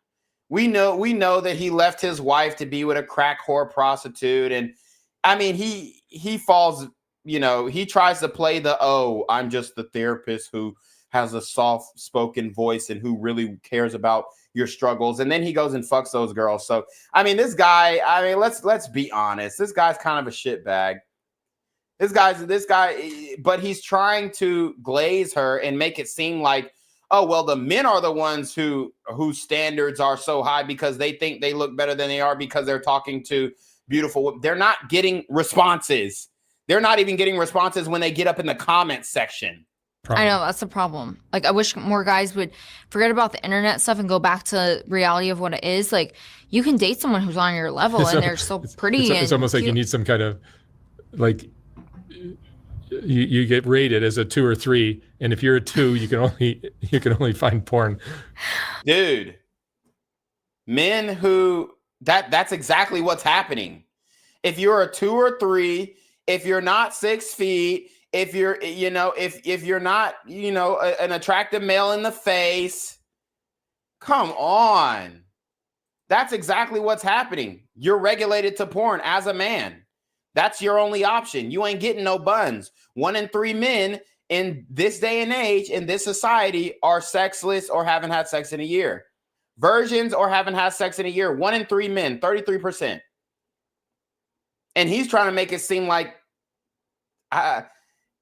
We know that he left his wife to be with a crack whore prostitute. And I mean, he falls, he tries to play I'm just the therapist who has a soft spoken voice and who really cares about your struggles. And then he goes and fucks those girls. So, I mean, this guy, let's be honest. This guy's kind of a shitbag. This guy, but he's trying to glaze her and make it seem like, oh, well, the men are the ones whose standards are so high because they think they look better than they are because they're talking to beautiful. They're not getting responses. They're not even getting responses when they get up in the comments section. I know, that's the problem. Like, I wish more guys would forget about the internet stuff and go back to reality of what it is. Like, you can date someone who's on your level and they're so pretty. It's almost like you need some kind of, like, you get rated as a 2 or 3, and if you're a 2, you can only find porn. Dude, men who that's exactly what's happening. If you're a 2 or 3, if you're not 6 feet, if you're if you're not an attractive male in the face, come on, that's exactly what's happening. You're regulated to porn as a man. That's your only option. You ain't getting no buns. 1 in 3 men in this day and age, in this society, are sexless or haven't had sex in a year. Virgins or haven't had sex in a year. 1 in 3 men, 33%. And he's trying to make it seem like,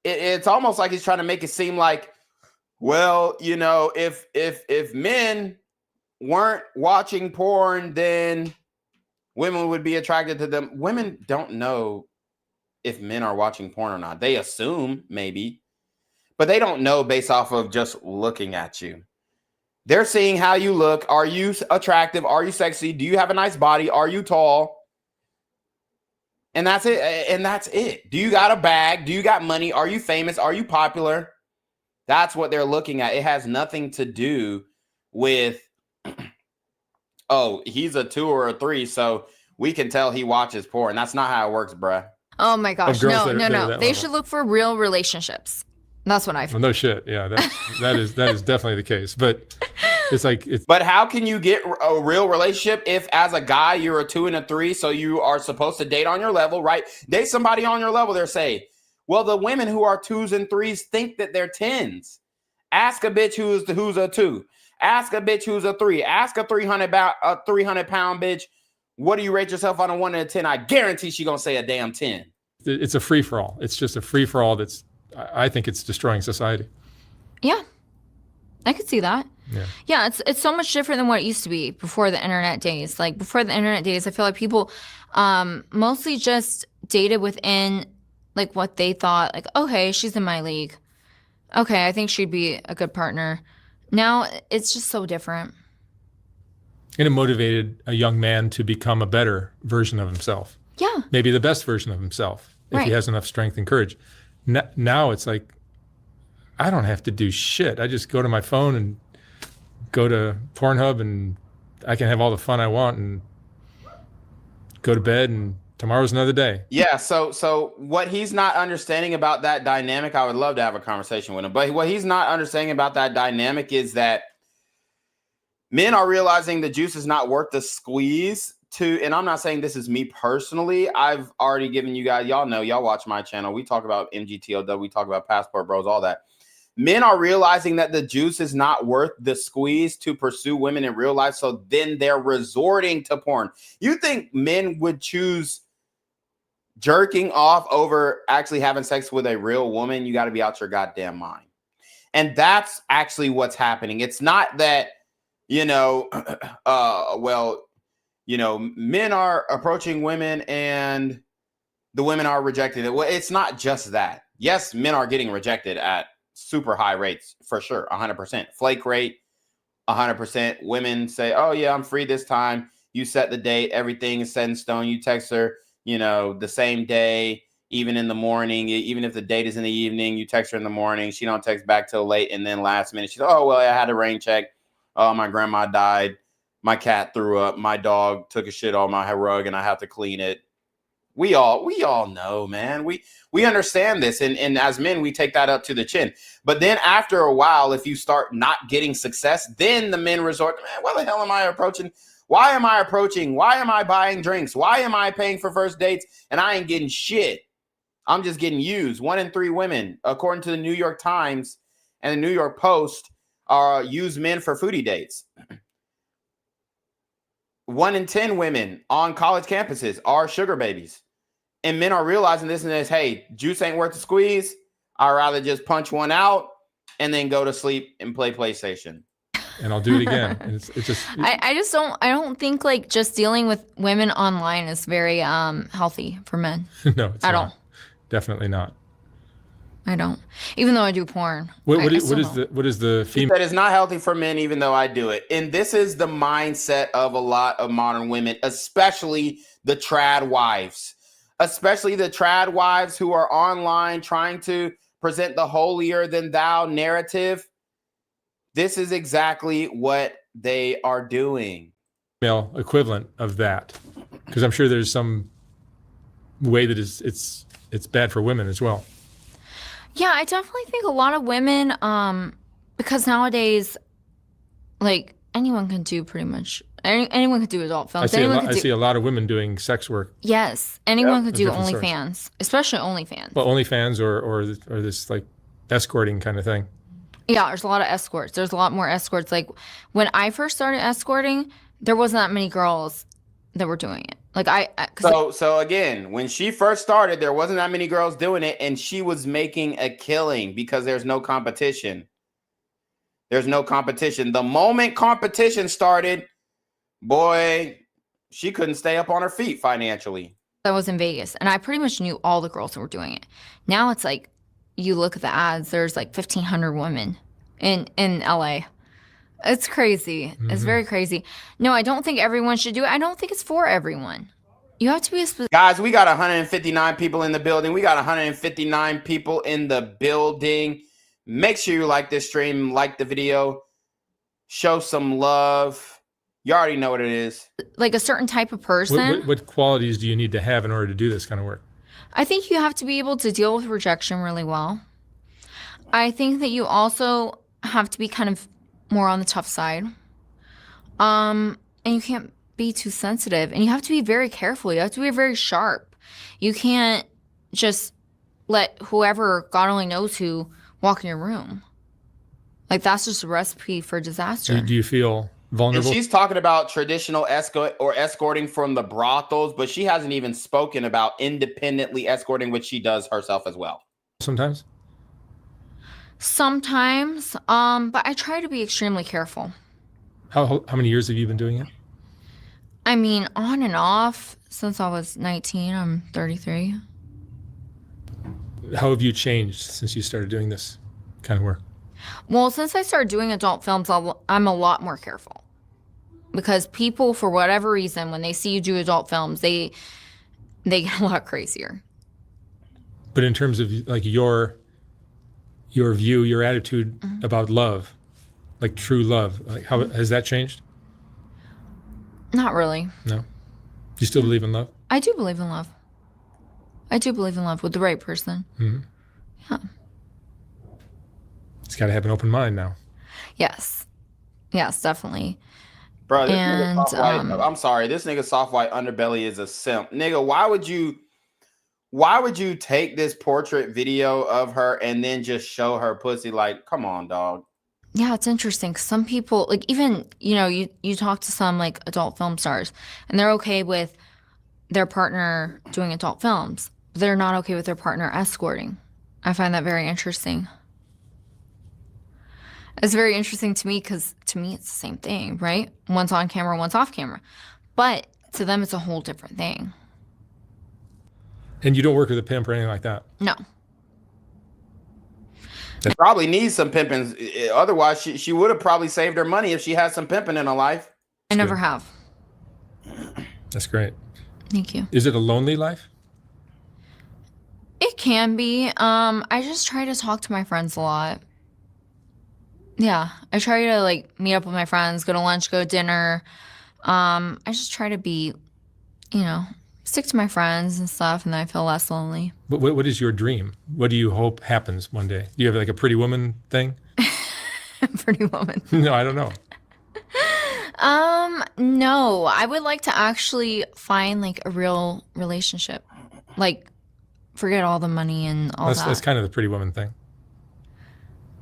it's almost like he's trying to make it seem like, well, if men weren't watching porn, then women would be attracted to them. Women don't know if men are watching porn or not. They assume maybe, but they don't know based off of just looking at you. They're seeing how you look. Are you attractive? Are you sexy? Do you have a nice body? Are you tall? And that's it. Do you got a bag? Do you got money? Are you famous? Are you popular? That's what they're looking at. It has nothing to do with, oh, he's a 2 or a 3, so we can tell he watches porn. That's not how it works, bruh. Oh my gosh, no. They should look for real relationships. That's what I feel. Well, no shit. Yeah, that is definitely the case. But But how can you get a real relationship if, as a guy, you're a 2 and a 3, so you are supposed to date on your level, right? Date somebody on your level. They're saying, well, the women who are 2s and 3s think that they're 10s. Ask a bitch who's a 2. Ask a bitch who's a 3. Ask a 300-pound bitch, what do you rate yourself on a 1 and a 10? I guarantee she's gonna say a damn 10. It's a free for all. It's just a free for all. I think it's destroying society. Yeah, I could see that. Yeah, it's so much different than what it used to be before the internet days. Like, before the internet days, I feel like people mostly just dated within like what they thought. Like, okay, she's in my league. Okay, I think she'd be a good partner. Now it's just so different. And it motivated a young man to become a better version of himself. Yeah. Maybe the best version of himself if he has enough strength and courage. Now it's like, I don't have to do shit. I just go to my phone and go to Pornhub and I can have all the fun I want and go to bed, and tomorrow's another day. Yeah, so what he's not understanding about that dynamic, I would love to have a conversation with him, but what he's not understanding about that dynamic is that men are realizing the juice is not worth the squeeze to, and I'm not saying this is me personally. I've already given you guys, y'all know, y'all watch my channel. We talk about MGTOW, we talk about Passport Bros, all that. Men are realizing that the juice is not worth the squeeze to pursue women in real life, so then they're resorting to porn. You think men would choose jerking off over actually having sex with a real woman? You got to be out your goddamn mind. And that's actually what's happening. It's not that, men are approaching women and the women are rejected. Well, it's not just that. Yes, men are getting rejected at super high rates, for sure, 100%. Flake rate, 100%. Women say, oh, yeah, I'm free this time. You set the date. Everything is set in stone. You text her, the same day, even in the morning. Even if the date is in the evening, you text her in the morning. She don't text back till late, and then last minute, she's, oh, well, I had a rain check. Oh, my grandma died. My cat threw up. My dog took a shit on my rug, and I have to clean it. We all know, man. We understand this, and as men, we take that up to the chin. But then after a while, if you start not getting success, then the men resort, man, what the hell am I approaching? Why am I approaching? Why am I buying drinks? Why am I paying for first dates? And I ain't getting shit. I'm just getting used. 1 in 3 women, according to the New York Times and the New York Post, use men for foodie dates. 1 in 10 women on college campuses are sugar babies. And men are realizing this and this, hey, juice ain't worth the squeeze. I'd rather just punch one out and then go to sleep and play PlayStation. And I'll do it again. And it's just I don't think like just dealing with women online is very healthy for men. No, it's at not. all. Definitely not. I don't. Even though I do porn. What is the female? That is not healthy for men, even though I do it. And this is the mindset of a lot of modern women, especially the trad wives. Especially the trad wives who are online trying to present the holier than thou narrative. This is exactly what they are doing. Male equivalent of that, because I'm sure there's some way that it's bad for women as well. Yeah, I definitely think a lot of women, because nowadays, like anyone can do pretty much. Anyone can do adult films. I see a lot of women doing sex work. Yes, anyone could do Different sorts. OnlyFans, especially OnlyFans. Well, OnlyFans or this like escorting kind of thing. Yeah, there's a lot of escorts. There's a lot more escorts. Like when I first started escorting, there wasn't that many girls that were doing it. Like So again, when she first started, there wasn't that many girls doing it, and she was making a killing because there's no competition. There's no competition. The moment competition started, boy, she couldn't stay up on her feet financially. I was in Vegas, and I pretty much knew all the girls that were doing it. Now it's like, you look at the ads, there's like 1,500 women in LA. It's crazy. Mm-hmm. It's very crazy. No, I don't think everyone should do it. I don't think it's for everyone. You have to be a Guys, we got 159 people in the building. We got 159 people in the building. Make sure you like this stream, like the video, show some love. You already know what it is. Like a certain type of person. What qualities do you need to have in order to do this kind of work? I think you have to be able to deal with rejection really well. I think that you also have to be kind of more on the tough side. And you can't be too sensitive. And you have to be very careful. You have to be very sharp. You can't just let whoever, God only knows who, walk in your room. Like, that's just a recipe for disaster. Do you feel vulnerable? And she's talking about traditional escorting from the brothels, but she hasn't even spoken about independently escorting, which she does herself as well. Sometimes, but I try to be extremely careful. How many years have you been doing it? I mean, on and off since I was 19. I'm 33. How have you changed since you started doing this kind of work? Well, since I started doing adult films, I'm a lot more careful. Because people, for whatever reason, when they see you do adult films, they get a lot crazier. But in terms of like your view, your attitude about love, like true love, like how has that changed? Not really. No. Do you still believe in love? I do believe in love. I do believe in love with the right person. Mm-hmm. Yeah. It's got to have an open mind now. Yes. Yes, definitely. Bro, this nigga soft white, I'm sorry, this nigga soft white underbelly is a simp. Nigga, why would you take this portrait video of her and then just show her pussy? Like, come on, dog. Yeah, it's interesting. 'Cause some people, like even, you talk to some like adult film stars and they're okay with their partner doing adult films. But they're not okay with their partner escorting. I find that very interesting. It's very interesting to me because to me it's the same thing, right? One's on camera, one's off camera. But to them it's a whole different thing. And you don't work with a pimp or anything like that? No. Probably needs some pimping. Otherwise, she would have probably saved her money if she had some pimping in her life. I never have. That's great. Thank you. Is it a lonely life? It can be. I just try to talk to my friends a lot. Yeah, I try to like meet up with my friends, go to lunch, go to dinner. I just try to be, stick to my friends and stuff, and then I feel less lonely. But what is your dream? What do you hope happens one day? Do you have like a Pretty Woman thing? Pretty Woman. No, I don't know. No, I would like to actually find like a real relationship. Like, forget all the money and all that. That's kind of the Pretty Woman thing.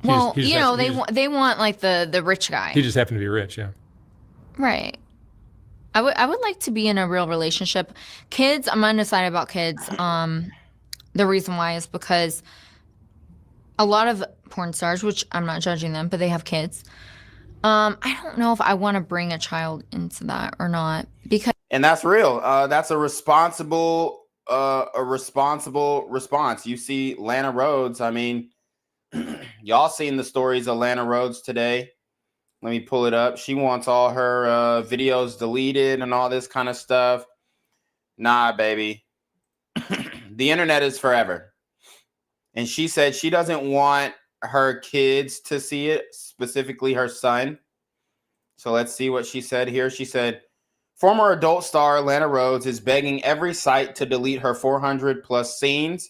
Well, they want like the rich guy. He just happened to be rich, yeah. Right. I would like to be in a real relationship. Kids, I'm undecided about kids. The reason why is because a lot of porn stars, which I'm not judging them, but they have kids. I don't know if I want to bring a child into that or not, because. And that's real. That's a responsible response. You see Lana Rhodes. I mean, y'all seen the stories of Lana Rhodes today. Let me pull it up. She wants all her videos deleted and all this kind of stuff. Nah, baby. The internet is forever. And she said she doesn't want her kids to see it, specifically her son. So let's see what she said here. She said, former adult star Lana Rhodes is begging every site to delete her 400 plus scenes,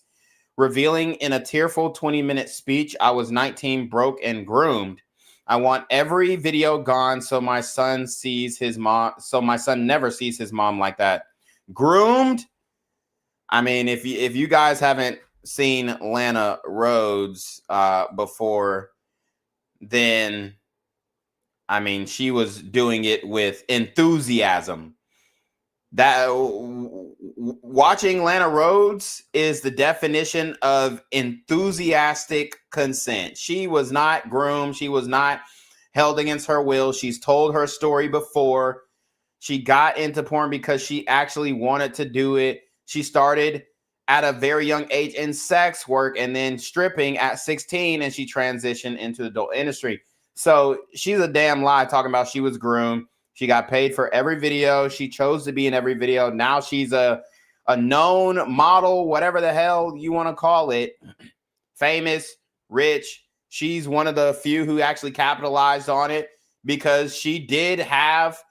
revealing in a tearful 20-minute speech, "I was 19, broke, and groomed. I want every video gone so my son never sees his mom like that." Groomed? I mean, if you guys haven't seen Lana Rhodes before, then I mean, she was doing it with enthusiasm. That watching Lana Rhodes is the definition of enthusiastic consent. She was not groomed. She was not held against her will. She's told her story before. She got into porn because she actually wanted to do it. She started at a very young age in sex work and then stripping at 16, and she transitioned into the adult industry. So she's a damn lie talking about she was groomed. She got paid for every video. She chose to be in every video. Now she's a known model, whatever the hell you want to call it. Famous, rich. She's one of the few who actually capitalized on it because she did have,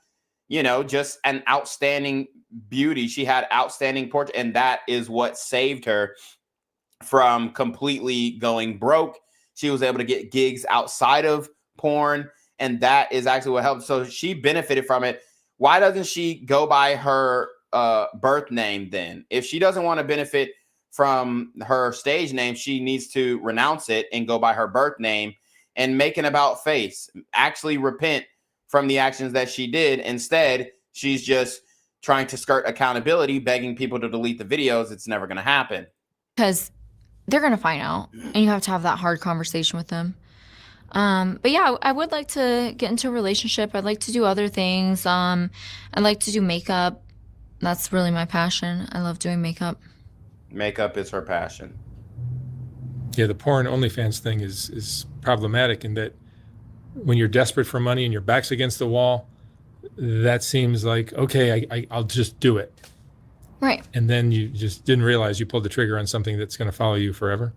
just an outstanding beauty. She had outstanding portrait, and that is what saved her from completely going broke. She was able to get gigs outside of porn, and that is actually what helped. So she benefited from it. Why doesn't she go by her birth name then? If she doesn't want to benefit from her stage name, she needs to renounce it and go by her birth name and make an about face. Actually repent from the actions that she did. Instead, she's just trying to skirt accountability, begging people to delete the videos. It's never going to happen. Because they're going to find out, and you have to have that hard conversation with them. But yeah, I would like to get into a relationship. I'd like to do other things. I'd like to do makeup. That's really my passion. I love doing makeup. Makeup is her passion. Yeah, the porn OnlyFans thing is problematic in that when you're desperate for money and your back's against the wall, that seems like, okay, I'll just do it. Right. And then you just didn't realize you pulled the trigger on something that's going to follow you forever?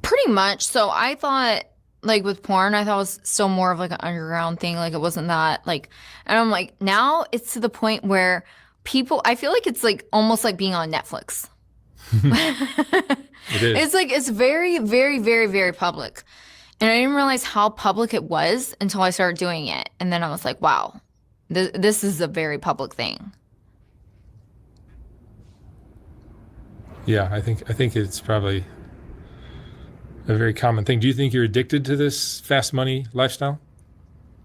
Pretty much. So I thought, like with porn, I thought it was still more of like an underground thing. Like it wasn't that like, and I'm like, now it's to the point where people, I feel like it's like almost like being on Netflix. It is. It's like, it's very, very, very, very public. And I didn't realize how public it was until I started doing it. And then I was like, wow, this is a very public thing. Yeah, I think it's probably a very common thing. Do you think you're addicted to this fast money lifestyle?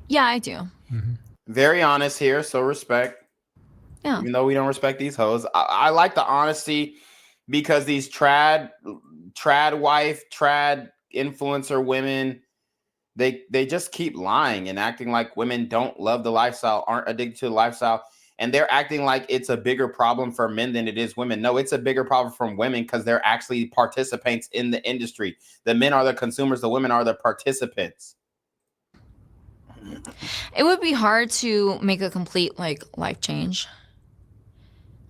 Yeah, I do. Mm-hmm. Very honest here, so respect. Yeah. Even though we don't respect these hoes. I like the honesty because these trad influencer women, they just keep lying and acting like women don't love the lifestyle, aren't addicted to the lifestyle. And they're acting like it's a bigger problem for men than it is women. No, it's a bigger problem from women because they're actually participants in the industry. The men are the consumers. The women are the participants. It would be hard to make a complete like life change.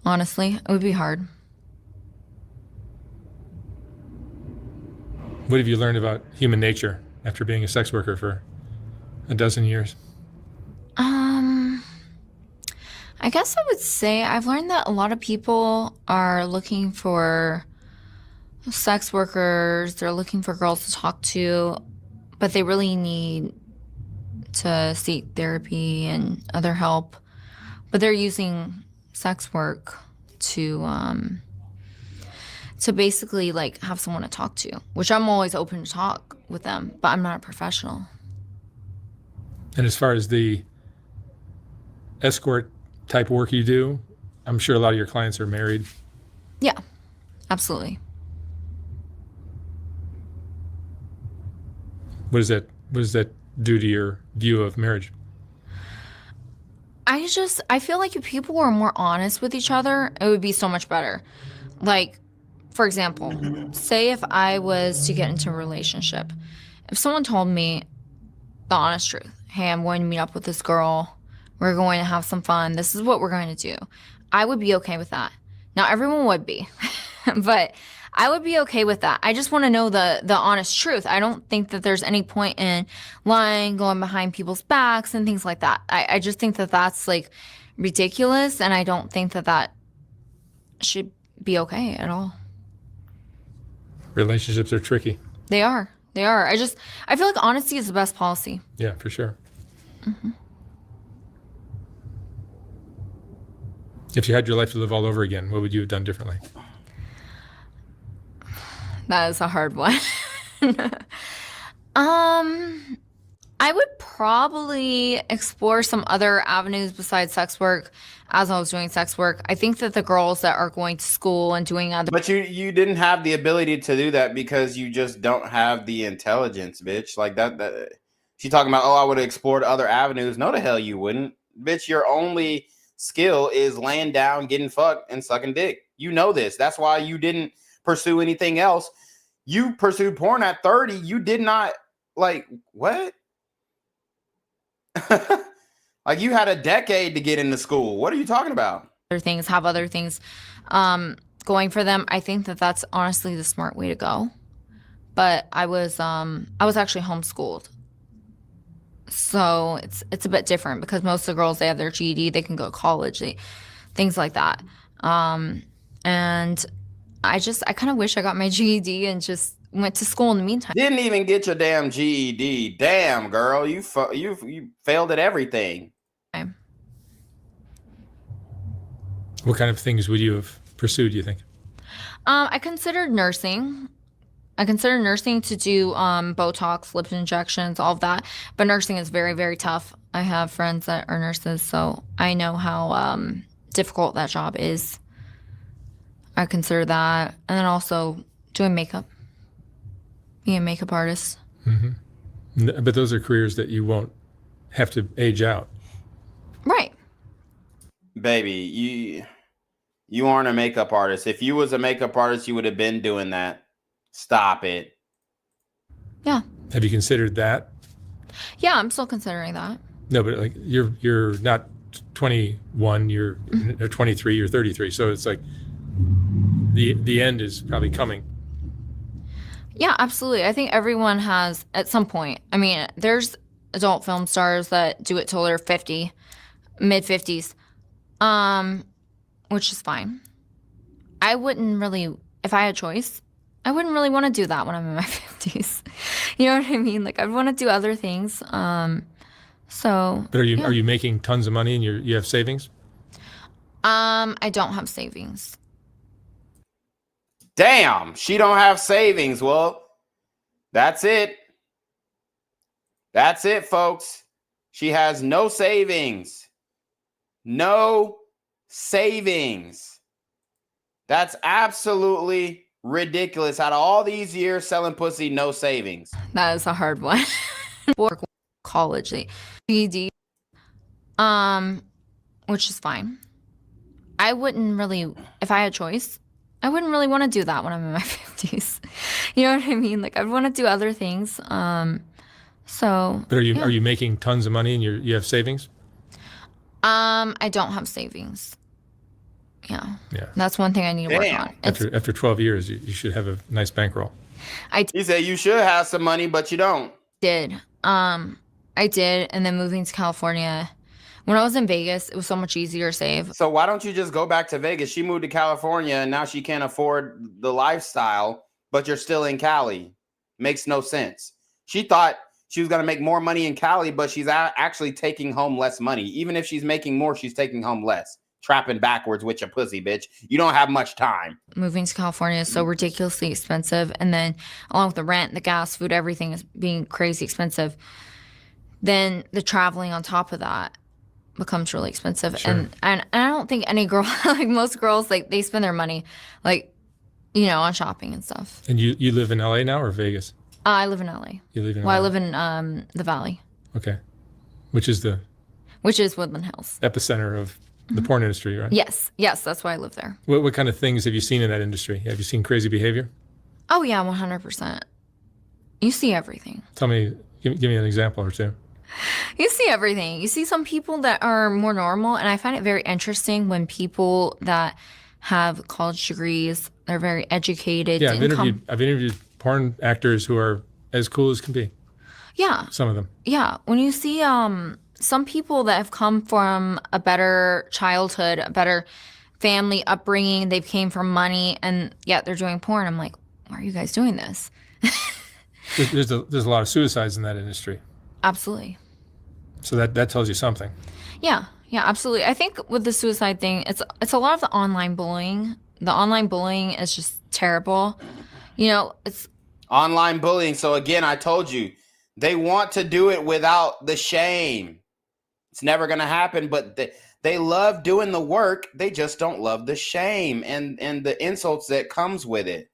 Honestly, it would be hard. What have you learned about human nature after being a sex worker for a dozen years? I guess I would say I've learned that a lot of people are looking for sex workers. They're looking for girls to talk to, but they really need to seek therapy and other help. But they're using sex work to basically like have someone to talk to, which I'm always open to talk with them, but I'm not a professional. And as far as the escort type work you do, I'm sure a lot of your clients are married. Yeah, absolutely. What does that do to your view of marriage? I feel like if people were more honest with each other, it would be so much better. Like, for example, say if I was to get into a relationship, if someone told me the honest truth, hey, I'm going to meet up with this girl, we're going to have some fun, this is what we're going to do, I would be okay with that. Now, everyone would be, but I would be okay with that. I just want to know the honest truth. I don't think that there's any point in lying, going behind people's backs and things like that. I just think that that's like ridiculous, and I don't think that that should be okay at all. Relationships are tricky. They are. They are. I feel like honesty is the best policy. Yeah, for sure. Mm-hmm. If you had your life to live all over again, what would you have done differently? That is a hard one. I would probably explore some other avenues besides sex work as I was doing sex work. I think that the girls that are going to school and doing other... But you didn't have the ability to do that because you just don't have the intelligence, bitch. Like that she's talking about, oh, I would have explored other avenues. No, the hell you wouldn't. Bitch, your only skill is laying down, getting fucked, and sucking dick. You know this. That's why you didn't pursue anything else. You pursued porn at 30. You did not, like, what? Like, you had a decade to get into school. What are you talking about? Other things, have other things going for them. I think that that's honestly the smart way to go. But I was actually homeschooled. So it's a bit different because most of the girls, they have their GED, they can go to college, things like that. And I kind of wish I got my GED and just went to school in the meantime. Didn't even get your damn GED. Damn, girl, you failed at everything. Okay. What kind of things would you have pursued, do you think? I considered nursing. I considered nursing to do Botox, lip injections, all of that. But nursing is very, very tough. I have friends that are nurses, so I know how difficult that job is. I consider that. And then also doing makeup, being a makeup artist. Mm-hmm. But those are careers that you won't have to age out. Right. Baby, you aren't a makeup artist. If you was a makeup artist, you would have been doing that. Stop it. Yeah. Have you considered that? Yeah, I'm still considering that. No, but like you're not 21, you're 23, you're 33. So it's like the end is probably coming. Yeah, absolutely. I think everyone has at some point. I mean, there's adult film stars that do it till they're 50, mid 50s, which is fine. I wouldn't really, if I had a choice, I wouldn't really want to do that when I'm in my 50s. You know what I mean? Like, I'd want to do other things. So. But are you making tons of money and you have savings? I don't have savings. Damn, she don't have savings. Well, that's it. That's it, folks. She has no savings. No savings. That's absolutely ridiculous. Out of all these years selling pussy, no savings. That is a hard one. College, GED, which is fine. I wouldn't really, if I had a choice, I wouldn't really want to do that when I'm in my 50s. You know what I mean? Like, I'd want to do other things. So. But are you making tons of money and you have savings? I don't have savings. Yeah. That's one thing I need to work on. After 12 years, you should have a nice bankroll. He said you should have some money, but you don't. I did, and then moving to California When I was in Vegas, it was so much easier to save. So why don't you just go back to Vegas? She moved to California and now she can't afford the lifestyle, but you're still in Cali. Makes no sense. She thought she was going to make more money in Cali, but she's actually taking home less money. Even if she's making more, she's taking home less. Trapping backwards with your pussy, bitch. You don't have much time. Moving to California is so ridiculously expensive. And then along with the rent, the gas, food, everything is being crazy expensive. Then the traveling on top of that becomes really expensive. Sure. And I don't think any girl, like most girls, like they spend their money, like, you know, on shopping and stuff. And you live in LA now or Vegas? I live in LA. You live in Well, LA? I live in the Valley. Okay. Which is the Woodland Hills. epicenter of the porn industry, right? Yes, that's why I live there. What kind of things have you seen in that industry? Have you seen crazy behavior? Oh yeah, 100%. You see everything. Tell me, give me an example or two. You see everything. You see some people that are more normal, and I find it very interesting when people that have college degrees, they're very educated. Yeah, I've interviewed porn actors who are as cool as can be. Yeah. Some of them. Yeah. When you see some people that have come from a better childhood, a better family upbringing, they came from money, and yet they're doing porn, I'm like, why are you guys doing this? There's a lot of suicides in that industry. Absolutely. So that tells you something. Yeah, absolutely. I think with the suicide thing, it's a lot of the online bullying. The online bullying is just terrible. You know, it's Online bullying. So again, I told you, they want to do it without the shame. It's never going to happen, but they love doing the work. They just don't love the shame and the insults that comes with it.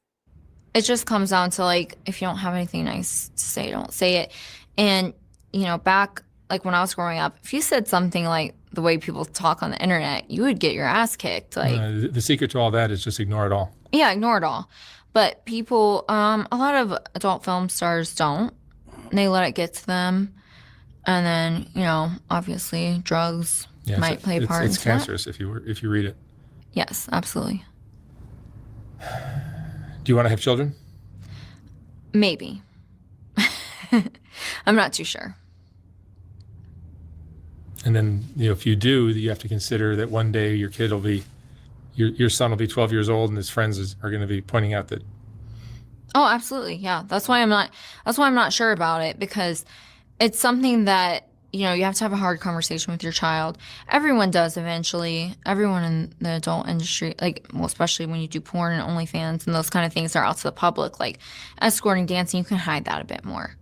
It just comes down to, like, if you don't have anything nice to say, don't say it. And, you know, back, like, when I was growing up, if you said something like the way people talk on the internet, you would get your ass kicked. Like, the secret to all that is just ignore it all. Yeah, ignore it all. But people, a lot of adult film stars don't. They let it get to them. And then, you know, obviously drugs might play a part. It's cancerous if you read it. Yes, absolutely. Do you want to have children? Maybe. I'm not too sure. And then, you know, if you do, you have to consider that one day your kid will be, your son will be 12 years old, and his friends are going to be pointing out that. Oh, absolutely. Yeah. That's why I'm not sure about it, because it's something that, you know, you have to have a hard conversation with your child. Everyone does eventually. Everyone in the adult industry, like, well, especially when you do porn and OnlyFans and those kind of things are out to the public, like escorting, dancing, you can hide that a bit more.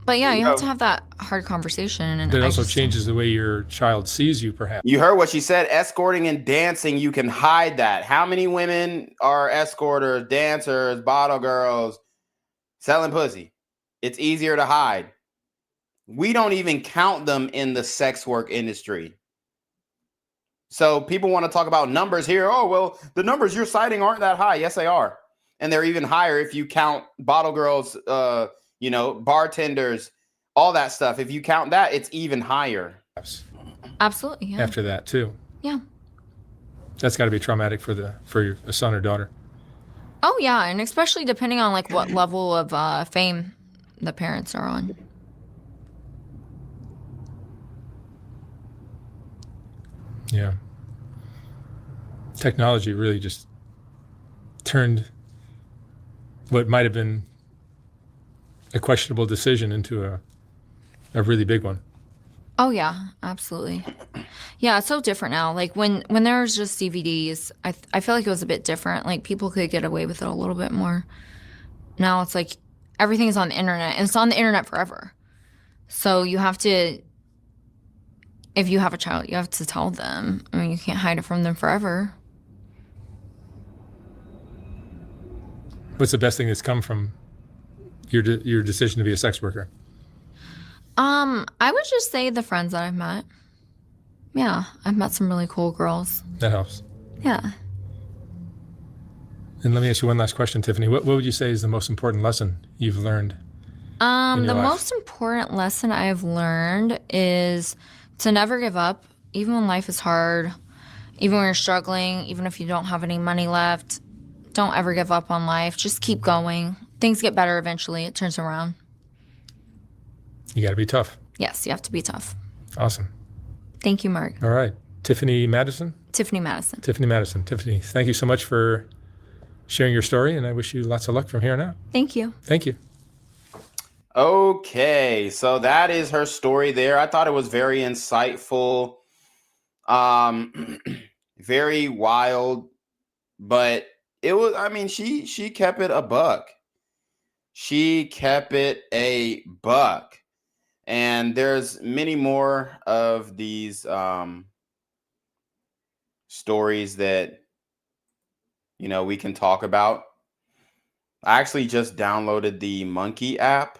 But yeah, you have to have that hard conversation. And it also changes the way your child sees you, perhaps. You heard what she said. Escorting and dancing, you can hide that. How many women are escorters, dancers, bottle girls, selling pussy? It's easier to hide. We don't even count them in the sex work industry. So people want to talk about numbers here. Oh, well, the numbers you're citing aren't that high. Yes, they are. And they're even higher if you count bottle girls, you know, bartenders, all that stuff. If you count that, it's even higher. Absolutely. Yeah. After that, too. Yeah. That's got to be traumatic for your son or daughter. Oh, yeah. And especially depending on, like, what level of fame the parents are on. Yeah. Technology really just turned what might have been a questionable decision into a really big one. Oh, yeah, absolutely. Yeah, it's so different now. Like, when there was just DVDs, I feel like it was a bit different. Like, people could get away with it a little bit more. Now it's like everything's on the internet, and it's on the internet forever. So you have to, if you have a child, you have to tell them. I mean, you can't hide it from them forever. What's the best thing that's come from your decision to be a sex worker? I would just say the friends that I've met. Yeah, I've met some really cool girls. That helps. Yeah. And let me ask you one last question, Tiffani. What would you say is the most important lesson you've learned? The most important lesson I've learned is to never give up, even when life is hard, even when you're struggling, even if you don't have any money left. Don't ever give up on life. Just keep going. Things get better eventually. It turns around. You got to be tough. Yes, you have to be tough. Awesome. Thank you, Mark. All right. Tiffani Madison? Tiffani Madison. Tiffani Madison. Tiffani, thank you so much for sharing your story, and I wish you lots of luck from here on out. Thank you. Thank you. Okay, so that is her story there. I thought it was very insightful, very wild, but it was, I mean, she kept it a buck. She kept it a buck. And there's many more of these stories that, you know, we can talk about. I actually just downloaded the Monkey app.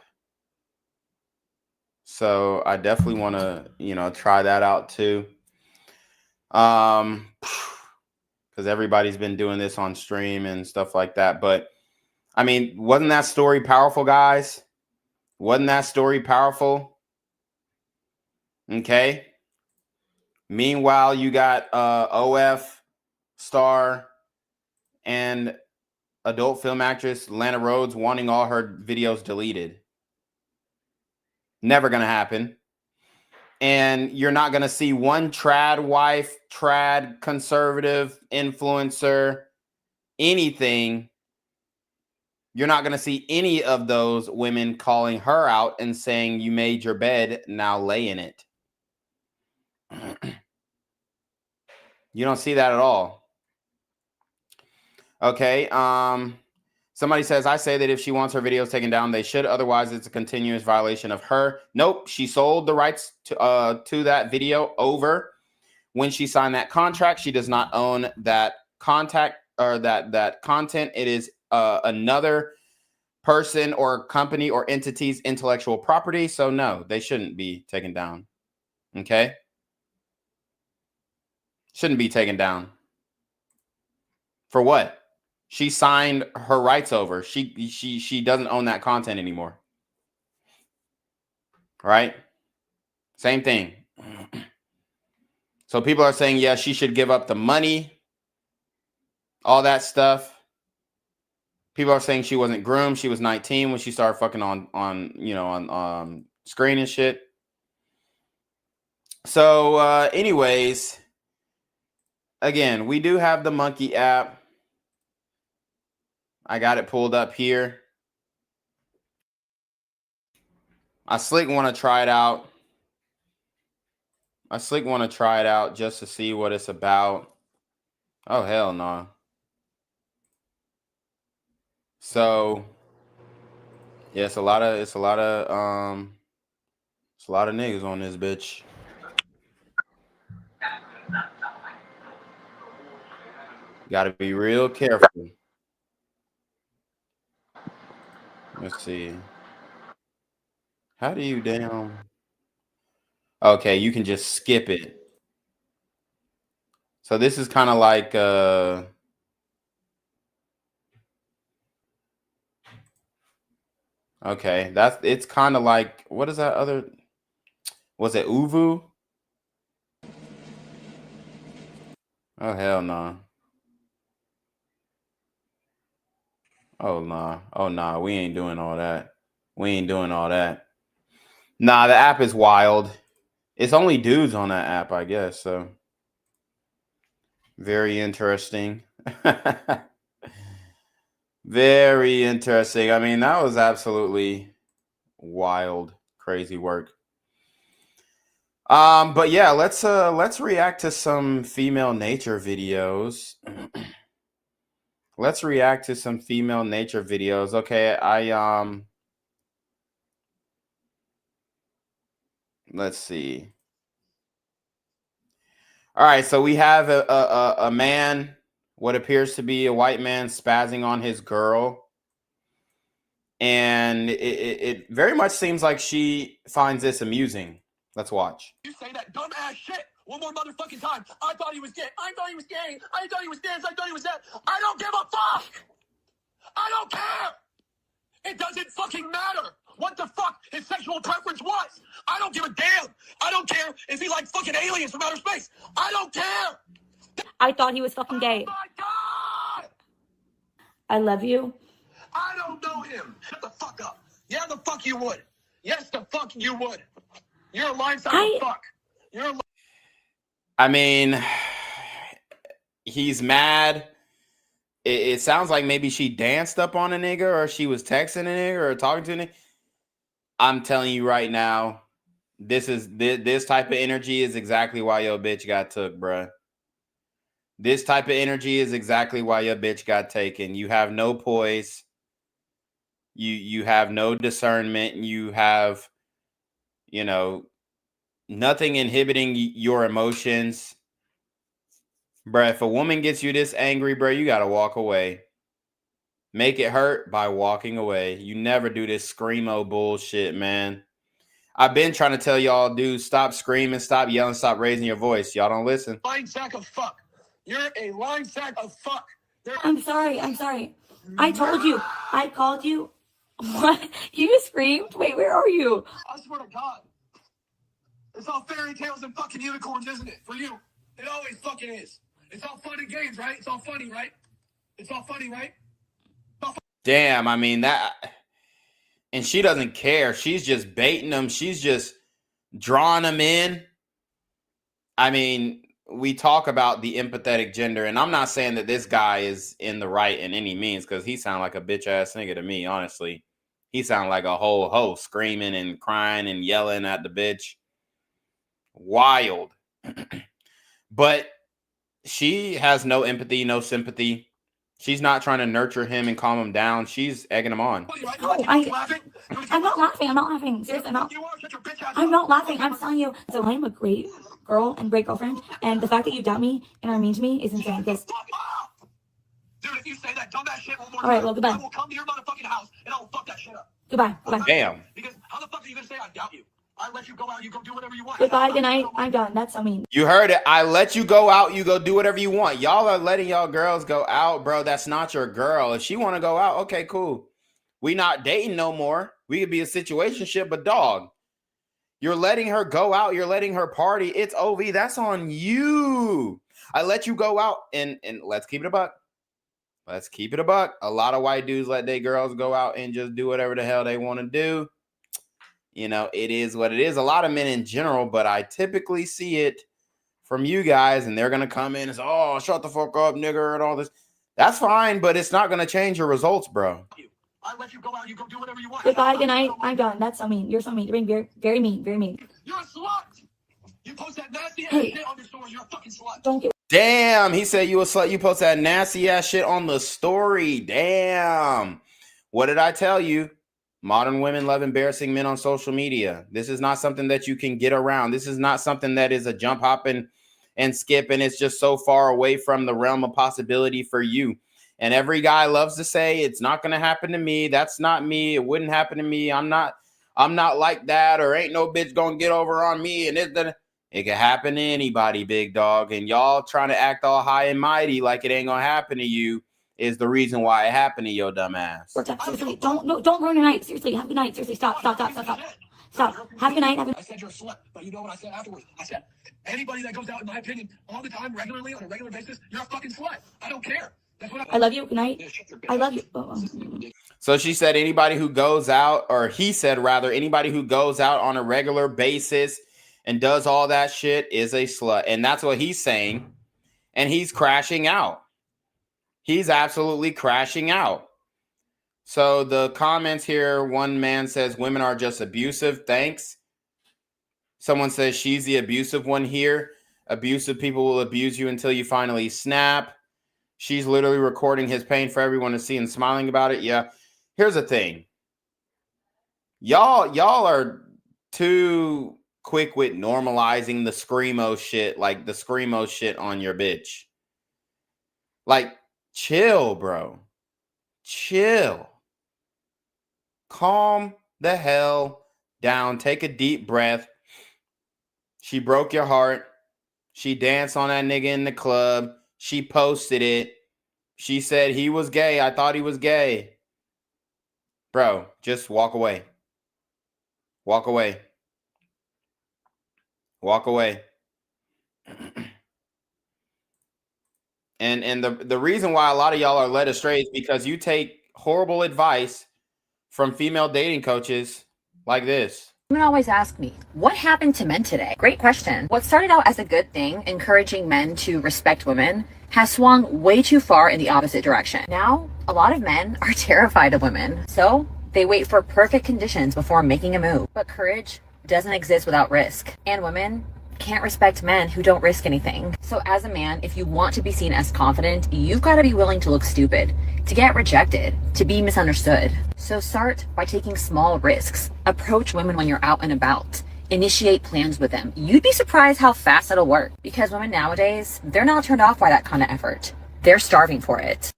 So I definitely want to, you know, try that out too. Because everybody's been doing this on stream and stuff like that. But I mean, wasn't that story powerful, guys? Wasn't that story powerful? Okay. Meanwhile, you got OF star and adult film actress Lana Rhoades wanting all her videos deleted. Never going to happen. And you're not going to see one trad wife, trad conservative influencer, anything. You're not going to see any of those women calling her out and saying, you made your bed, now lay in it. You don't see that at all. Okay. Somebody says, I say that if she wants her videos taken down, they should. Otherwise, it's a continuous violation of her. Nope. She sold the rights to that video over when she signed that contract. She does not own that contact or that content. It is another person or company or entity's intellectual property. So no, they shouldn't be taken down. Okay. Shouldn't be taken down. For what? She signed her rights over. She doesn't own that content anymore. Right? Same thing. So people are saying, yeah, she should give up the money, all that stuff. People are saying she wasn't groomed. She was 19 when she started fucking on screen and shit. So anyways, again, we do have the Monkey app. I got it pulled up here. I slick want to try it out. Just to see what it's about. Oh, hell no. So yeah, it's a lot of niggas on this bitch. Gotta be real careful. Let's see. How do you damn? Okay, you can just skip it. So this is kind of like okay, it's kind of like, what is that other? Was it Uvu? Oh hell no. Oh nah. Oh nah, we ain't doing all that. Nah, the app is wild. It's only dudes on that app, I guess. So very interesting. Very interesting. I mean, that was absolutely wild, crazy work. But yeah, let's react to some female nature videos. Let's react to some female nature videos. Okay, let's see. All right, so we have a man, what appears to be a white man, spazzing on his girl. And it very much seems like she finds this amusing. Let's watch. You say that dumbass shit one more motherfucking time. I thought he was gay. I thought he was gay. I thought he was this. I thought he was that. I don't give a fuck. I don't care. It doesn't fucking matter what the fuck his sexual preference was. I don't give a damn. I don't care if he liked fucking aliens from outer space. I don't care. I thought he was fucking gay. Oh my God. I love you. I don't know him. Shut the fuck up. Yeah, the fuck you would. Yes, the fuck you would. You're a line-sided fuck. You're I mean, he's mad. It sounds like maybe she danced up on a nigga, or she was texting a nigga or talking to a nigga. I'm telling you right now, this type of energy is exactly why your bitch got took, bruh. This type of energy is exactly why your bitch got taken. You have no poise. You have no discernment. You have, you know, nothing inhibiting your emotions. Bruh, if a woman gets you this angry, bruh, you gotta walk away. Make it hurt by walking away. You never do this screamo bullshit, man. I've been trying to tell y'all, dude, stop screaming, stop yelling, stop raising your voice. Y'all don't listen. lying sack of fuck. You're a lying sack of fuck. I'm sorry. I'm sorry. I told you. I called you. What? You just screamed? Wait, where are you? I swear to God. It's all fairy tales and fucking unicorns, isn't it? For you. It always fucking is. It's all fun and games, right? It's all funny, right? It's all funny, right? Damn, I mean that, and she doesn't care. She's just baiting them. She's just drawing them in. I mean, we talk about the empathetic gender, and I'm not saying that this guy is in the right in any means, because he sounds like a bitch ass nigga to me, honestly. He sounds like a whole hoe screaming and crying and yelling at the bitch. Wild. But she has no empathy, no sympathy. She's not trying to nurture him and calm him down. She's egging him on. No, I'm not laughing. I'm not laughing. Seriously, I'm not laughing. I'm telling you. So I'm a great girl and great girlfriend. And the fact that you doubt me and are mean to me is insane. Because Dude, if you say that dumbass shit one more all right, time, well, goodbye. I will come to your motherfucking house and I will fuck that shit up. Goodbye. Goodbye. Damn. Because how the fuck are you gonna say I doubt you? I let you go out, you go do whatever you want. Goodbye. Good night. I'm done. That's so mean. You heard it. I let you go out. You go do whatever you want. Y'all are letting y'all girls go out, bro. That's not your girl. If she want to go out, okay, cool. We not dating no more. We could be a situationship, but dog, you're letting her go out. You're letting her party. It's OV. That's on you. I let you go out, and let's keep it a buck. Let's keep it a buck. A lot of white dudes let their girls go out and just do whatever the hell they want to do. You know, it is what it is. A lot of men in general, but I typically see it from you guys, and they're going to come in and say, oh, shut the fuck up, nigger, and all this. That's fine, but it's not going to change your results, bro. I let you go out, you go do whatever you want. Goodbye. Good night. I'm done. That's so mean. You're so mean. You're being very, very mean. Very mean. You're a slut. You post that nasty ass Hey. shit on your story. You're a fucking slut. Don't get. Damn, he said you a slut. You post that nasty ass shit on the story. Damn. What did I tell you? Modern women love embarrassing men on social media. This is not something that you can get around. This is not something that is a jump, hop, and skip, and it's just so far away from the realm of possibility for you. And every guy loves to say, it's not going to happen to me. That's not me. It wouldn't happen to me. I'm not like that, or ain't no bitch going to get over on me. And it can happen to anybody, big dog. And y'all trying to act all high and mighty like it ain't going to happen to you is the reason why it happened to your dumb ass. Seriously, don't ruin your night. Seriously, have a good night. Seriously, stop. Have a good night. I said you're a slut, but you know what I said afterwards? I said, anybody that goes out, in my opinion, all the time, regularly, on a regular basis, you're a fucking slut. I don't care. That's what I love you. Good night. I love you. So she said anybody who goes out, or he said rather, anybody who goes out on a regular basis and does all that shit is a slut. And that's what he's saying. And he's crashing out. He's absolutely crashing out. So the comments here, one man says women are just abusive. Thanks. Someone says she's the abusive one here. Abusive people will abuse you until you finally snap. She's literally recording his pain for everyone to see and smiling about it. Yeah. Here's the thing. Y'all are too quick with normalizing the screamo shit, like the screamo shit on your bitch. Like, chill, bro. Chill. Calm the hell down. Take a deep breath. She broke your heart. She danced on that nigga in the club. She posted it. She said he was gay. I thought he was gay. Bro, just walk away. Walk away. Walk away. And the reason why a lot of y'all are led astray is because you take horrible advice from female dating coaches like this. Women always ask me, what happened to men today? Great question. What started out as a good thing, encouraging men to respect women, has swung way too far in the opposite direction. Now, a lot of men are terrified of women, so they wait for perfect conditions before making a move. But courage doesn't exist without risk, and women can't respect men who don't risk anything. So as a man, if you want to be seen as confident, you've got to be willing to look stupid, to get rejected, to be misunderstood. So start by taking small risks. Approach women when you're out and about. Initiate plans with them. You'd be surprised how fast it'll work, because women nowadays, they're not turned off by that kind of effort. They're starving for it.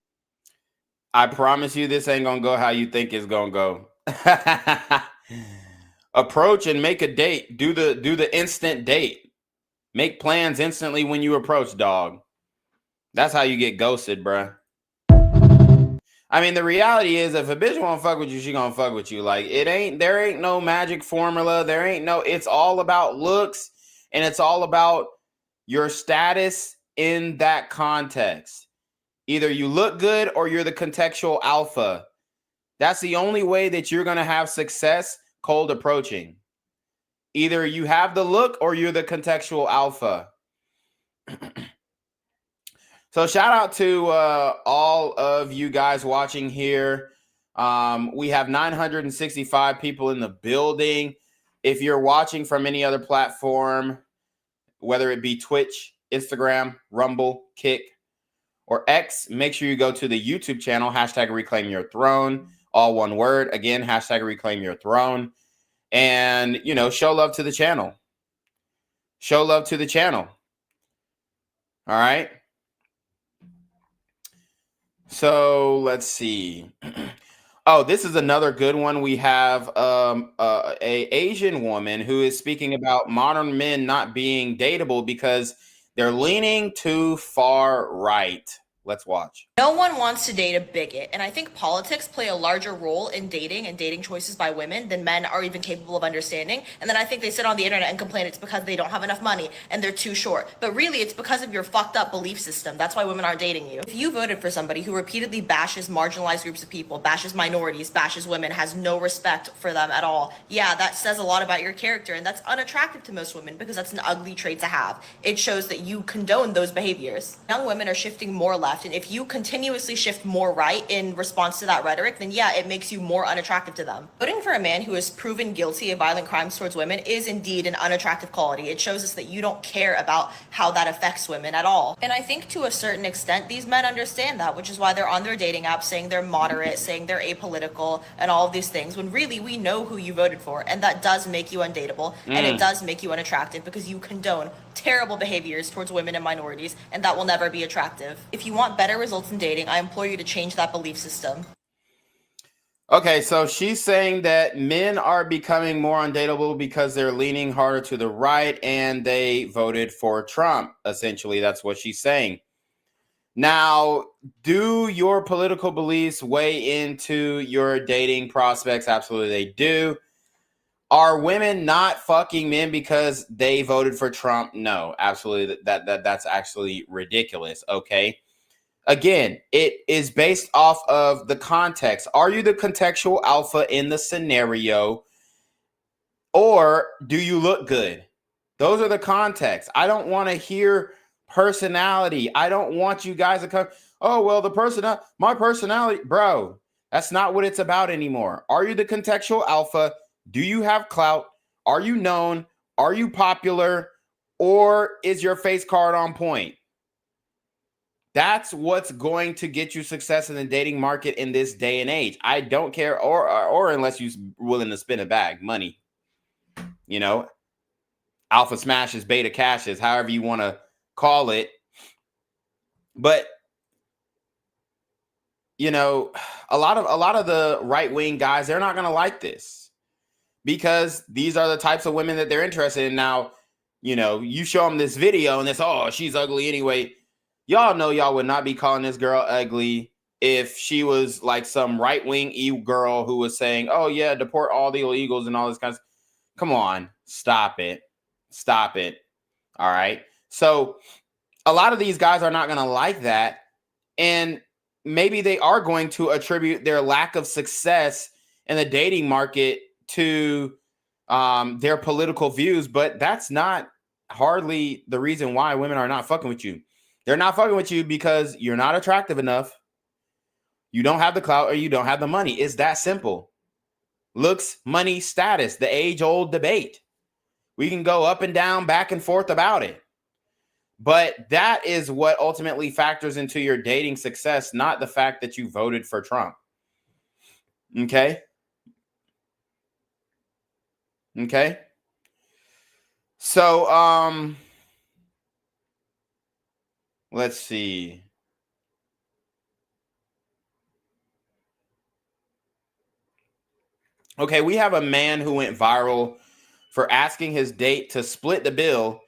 I promise you this ain't gonna go how you think it's gonna go. Approach and make a date. Do the instant date. Make plans instantly when you approach, dog. That's how you get ghosted, bruh. I mean, the reality is, if a bitch won't fuck with you, she gonna fuck with you. Like, there ain't no magic formula. It's all about looks, and it's all about your status in that context. Either you look good or you're the contextual alpha. That's the only way that you're gonna have success cold approaching. Either you have the look or you're the contextual alpha. So shout out to all of you guys watching here. We have 965 people in the building. If you're watching from any other platform, whether it be Twitch, Instagram, Rumble, Kick, or X, make sure you go to the YouTube channel, #ReclaimYourThrone, all one word. Again, #ReclaimYourThrone. And, show love to the channel. Show love to the channel. All right. So let's see. Oh, this is another good one. We have a Asian woman who is speaking about modern men not being dateable because they're leaning too far right. Let's watch. No one wants to date a bigot, and I think politics play a larger role in dating and dating choices by women than men are even capable of understanding. And then I think they sit on the internet and complain it's because they don't have enough money and they're too short. But really, it's because of your fucked up belief system. That's why women aren't dating you. If you voted for somebody who repeatedly bashes marginalized groups of people, bashes minorities, bashes women, has no respect for them at all, yeah, that says a lot about your character, and that's unattractive to most women because that's an ugly trait to have. It shows that you condone those behaviors. Young women are shifting more left, and if you continuously shift more right in response to that rhetoric, then yeah, it makes you more unattractive to them. Voting for a man who is proven guilty of violent crimes towards women is indeed an unattractive quality. It shows us that you don't care about how that affects women at all. And I think to a certain extent, these men understand that, which is why they're on their dating apps saying they're moderate, saying they're apolitical, and all of these things, when really we know who you voted for, and that does make you undateable, and it does make you unattractive because you condone terrible behaviors towards women and minorities, and that will never be attractive. If you want better results in dating, I implore you to change that belief system. Okay, so she's saying that men are becoming more undateable because they're leaning harder to the right and they voted for Trump. Essentially, that's what she's saying. Now, do your political beliefs weigh into your dating prospects? Absolutely, they do. Are women not fucking men because they voted for Trump? No, absolutely. That's actually ridiculous. Okay. Again, it is based off of the context. Are you the contextual alpha in the scenario, or do you look good? Those are the contexts. I don't want to hear personality. I don't want you guys to come, oh, well, my personality, bro, that's not what it's about anymore. Are you the contextual alpha? Do you have clout? Are you known? Are you popular? Or is your face card on point? That's what's going to get you success in the dating market in this day and age. I don't care, or unless you're willing to spin a bag, money. Alpha smashes, beta cashes, however you want to call it. But a lot of the right-wing guys, they're not going to like this because these are the types of women that they're interested in. Now, you show them this video and it's, oh, she's ugly anyway. Y'all know y'all would not be calling this girl ugly if she was like some right-wing girl who was saying, oh, yeah, deport all the illegals and all this kind of stuff. Come on, stop it. Stop it. All right. So a lot of these guys are not going to like that. And maybe they are going to attribute their lack of success in the dating market to their political views, but that's not hardly the reason why women are not fucking with you. They're not fucking with you because you're not attractive enough, you don't have the clout, or you don't have the money. It's that simple. Looks, money, status, the age-old debate. We can go up and down, back and forth about it. But that is what ultimately factors into your dating success, not the fact that you voted for Trump. Okay? Okay? So, let's see. Okay, we have a man who went viral for asking his date to split the bill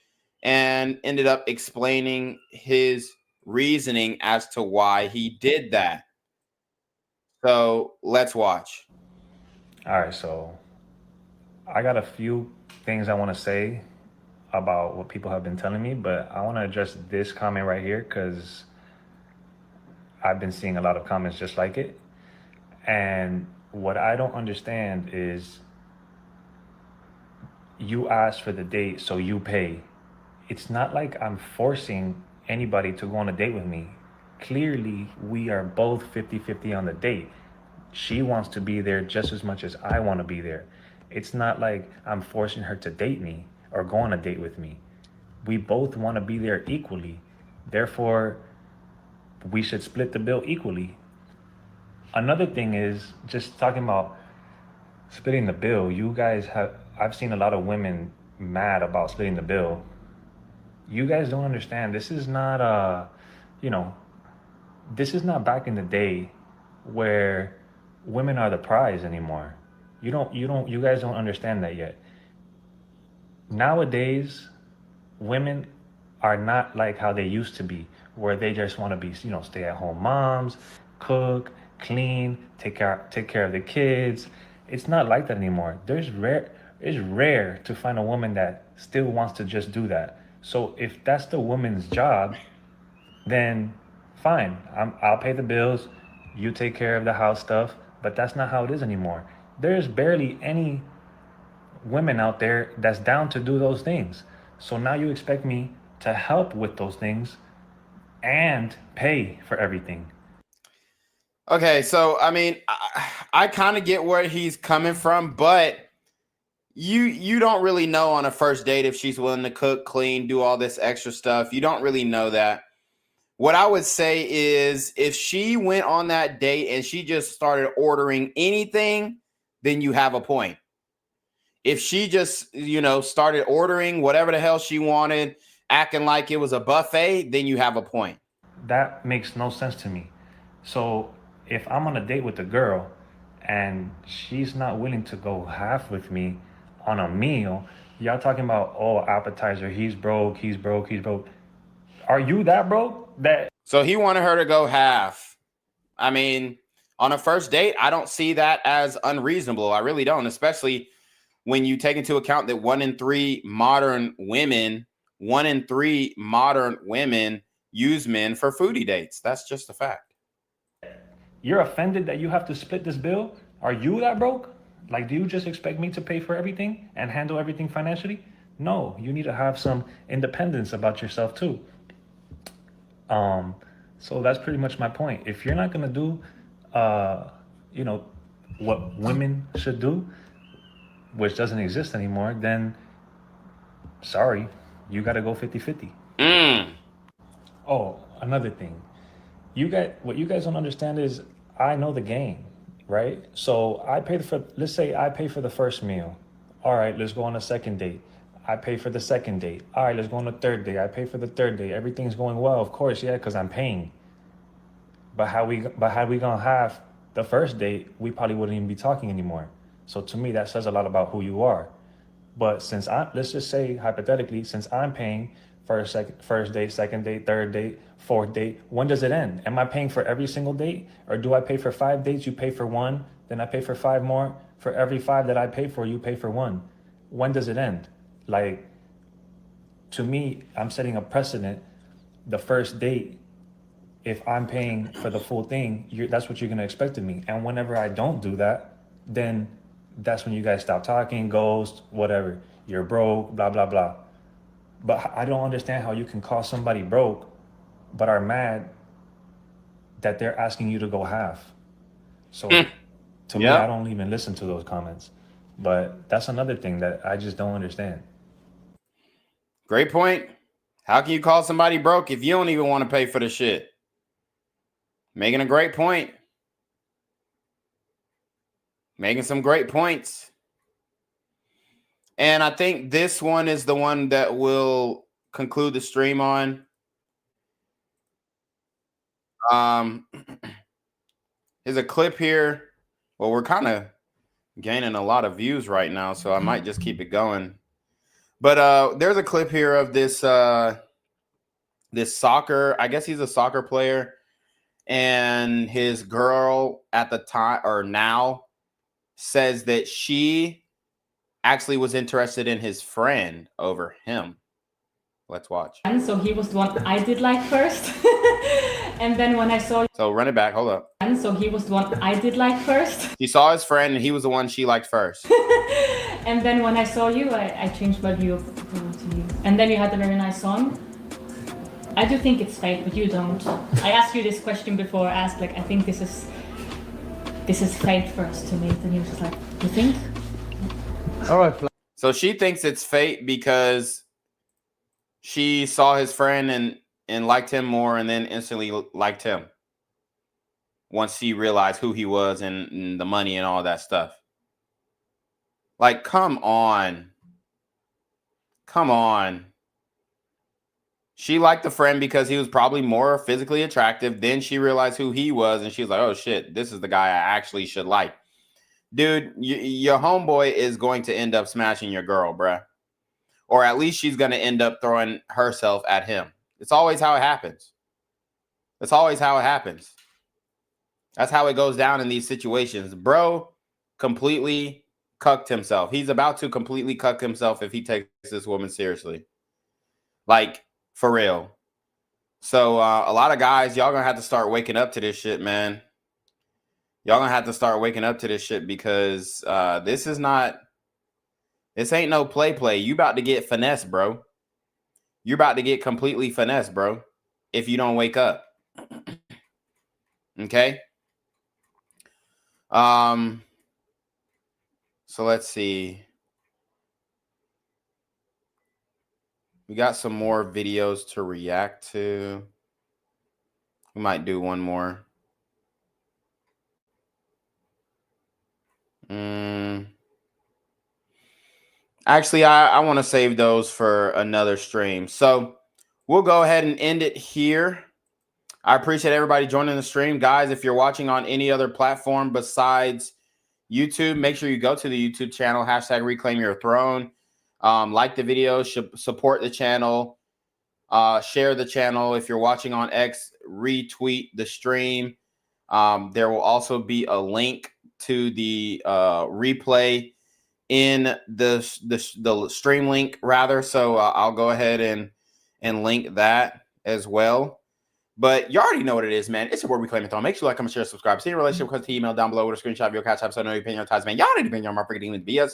and ended up explaining his reasoning as to why he did that. So let's watch. All right, so I got a few things I want to say about what people have been telling me, but I want to address this comment right here because I've been seeing a lot of comments just like it. And what I don't understand is you asked for the date, so you pay. It's not like I'm forcing anybody to go on a date with me. Clearly, we are both 50-50 on the date. She wants to be there just as much as I want to be there. It's not like I'm forcing her to date me or go on a date with me. We both want to be there equally. Therefore, we should split the bill equally. Another thing is just talking about splitting the bill. I've seen a lot of women mad about splitting the bill. You guys don't understand. This is not this is not back in the day where women are the prize anymore. You guys don't understand that yet. Nowadays, women are not like how they used to be, where they just want to be, stay-at-home moms, cook, clean, take care of the kids. It's not like that anymore. It's rare to find a woman that still wants to just do that. So if that's the woman's job, then fine. I'll pay the bills, you take care of the house stuff, but that's not how it is anymore. There's barely any women out there that's down to do those things. So now you expect me to help with those things and pay for everything. Okay, so I mean, I kind of get where he's coming from, but you don't really know on a first date if she's willing to cook, clean, do all this extra stuff. You don't really know that. What I would say is if she went on that date and she just started ordering anything, then you have a point. If she just, started ordering whatever the hell she wanted, acting like it was a buffet, then you have a point. That makes no sense to me. So if I'm on a date with a girl and she's not willing to go half with me on a meal, y'all talking about, appetizer, he's broke. Are you that broke? So he wanted her to go half. I mean, on a first date, I don't see that as unreasonable. I really don't, especially when you take into account that 1 in 3 modern women use men for foodie dates. That's just a fact. You're offended that you have to split this bill? Are you that broke? Like, do you just expect me to pay for everything and handle everything financially? No, you need to have some independence about yourself too. So that's pretty much my point. If you're not gonna do, what women should do, which doesn't exist anymore, then sorry, you gotta go 50-50. Oh, another thing. What you guys don't understand is I know the game, right? So let's say I pay for the first meal. All right, let's go on a second date. I pay for the second date. All right, let's go on the third date. I pay for the third date. Everything's going well, of course, yeah, because I'm paying. But had we gone half the first date, we probably wouldn't even be talking anymore. So to me, that says a lot about who you are. But let's just say hypothetically, since I'm paying first date, second date, third date, fourth date, when does it end? Am I paying for every single date? Or do I pay for 5 dates, you pay for 1, then I pay for 5 more? For every 5 that I pay for, you pay for 1. When does it end? Like, to me, I'm setting a precedent. The first date, if I'm paying for the full thing, that's what you're going to expect of me. And whenever I don't do that, then that's when you guys stop talking, ghost, whatever. You're broke, blah, blah, blah. But I don't understand how you can call somebody broke, but are mad that they're asking you to go half. So to me, I don't even listen to those comments. But that's another thing that I just don't understand. Great point. How can you call somebody broke if you don't even want to pay for the shit? Making a great point. Making some great points. And I think this one is the one that will conclude the stream on. Here's a clip here. Well, we're kind of gaining a lot of views right now, so I might just keep it going. But there's a clip here of this this soccer, I guess he's a soccer player, and his girl at the time or now says that she actually was interested in his friend over him. Let's watch. And so he was the one I did like first. And then when I saw... So run it back. Hold up. And so he was the one I did like first. She saw his friend and he was the one she liked first. And then when I saw you, I changed my view to you. And then you had a very nice song. I do think it's fate, but you don't. I asked you this question before. I asked, like, I think this is fate for us to meet. And you were just like, you think? All right. So she thinks it's fate because she saw his friend and liked him more and then instantly liked him once she realized who he was and the money and all that stuff. Like, come on. Come on. She liked the friend because he was probably more physically attractive. Then she realized who he was and she was like, oh shit, this is the guy I actually should like. Dude, your homeboy is going to end up smashing your girl, bruh. Or at least she's going to end up throwing herself at him. It's always how it happens. It's always how it happens. That's how it goes down in these situations. Bro completely cucked himself. He's about to completely cuck himself if he takes this woman seriously. Like, for real. So a lot of guys, y'all going to have to start waking up to this shit, man. Y'all going to have to start waking up to this shit because this ain't no play. You about to get finessed, bro. You're about to get completely finessed, bro, if you don't wake up. Okay? So let's see. We got some more videos to react to. We might do one more. Actually, I want to save those for another stream. So we'll go ahead and end it here. I appreciate everybody joining the stream. Guys, if you're watching on any other platform besides YouTube, make sure you go to the YouTube channel, #ReclaimYourThrone. Like the video, support the channel, share the channel. If you're watching on X, retweet the stream. There will also be a link to the replay in the stream link rather. So I'll go ahead and link that as well. But you already know what it is, man. It's your boy Reclaim Your Throne. Make sure you like, comment, share, subscribe. See your relationship because the email down below with a screenshot of your CashApp so I know you're paying your tithes, man. Y'all need to be on my freaking demons BS.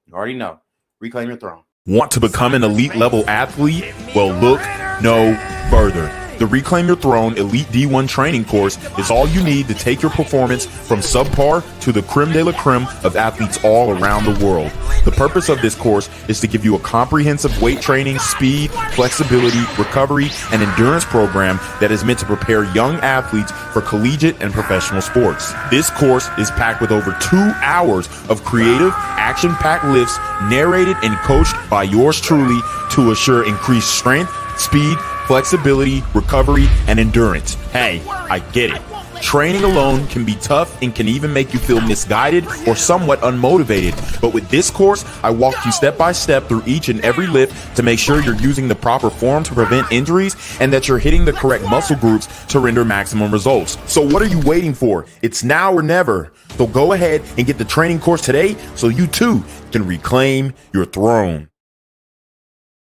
You already know. Reclaim your throne. Want to become an elite level athlete? Well, look no further. The Reclaim Your Throne Elite D1 training course is all you need to take your performance from subpar to the creme de la creme of athletes all around the world. The purpose of this course is to give you a comprehensive weight training, speed, flexibility, recovery, and endurance program that is meant to prepare young athletes for collegiate and professional sports. This course is packed with over 2 hours of creative, action-packed lifts narrated and coached by yours truly to assure increased strength, speed, flexibility, recovery, and endurance. Hey, I get it. Training alone can be tough and can even make you feel misguided or somewhat unmotivated. But with this course, I walk you step by step through each and every lift to make sure you're using the proper form to prevent injuries and that you're hitting the correct muscle groups to render maximum results. So what are you waiting for? It's now or never. So go ahead and get the training course today so you too can reclaim your throne.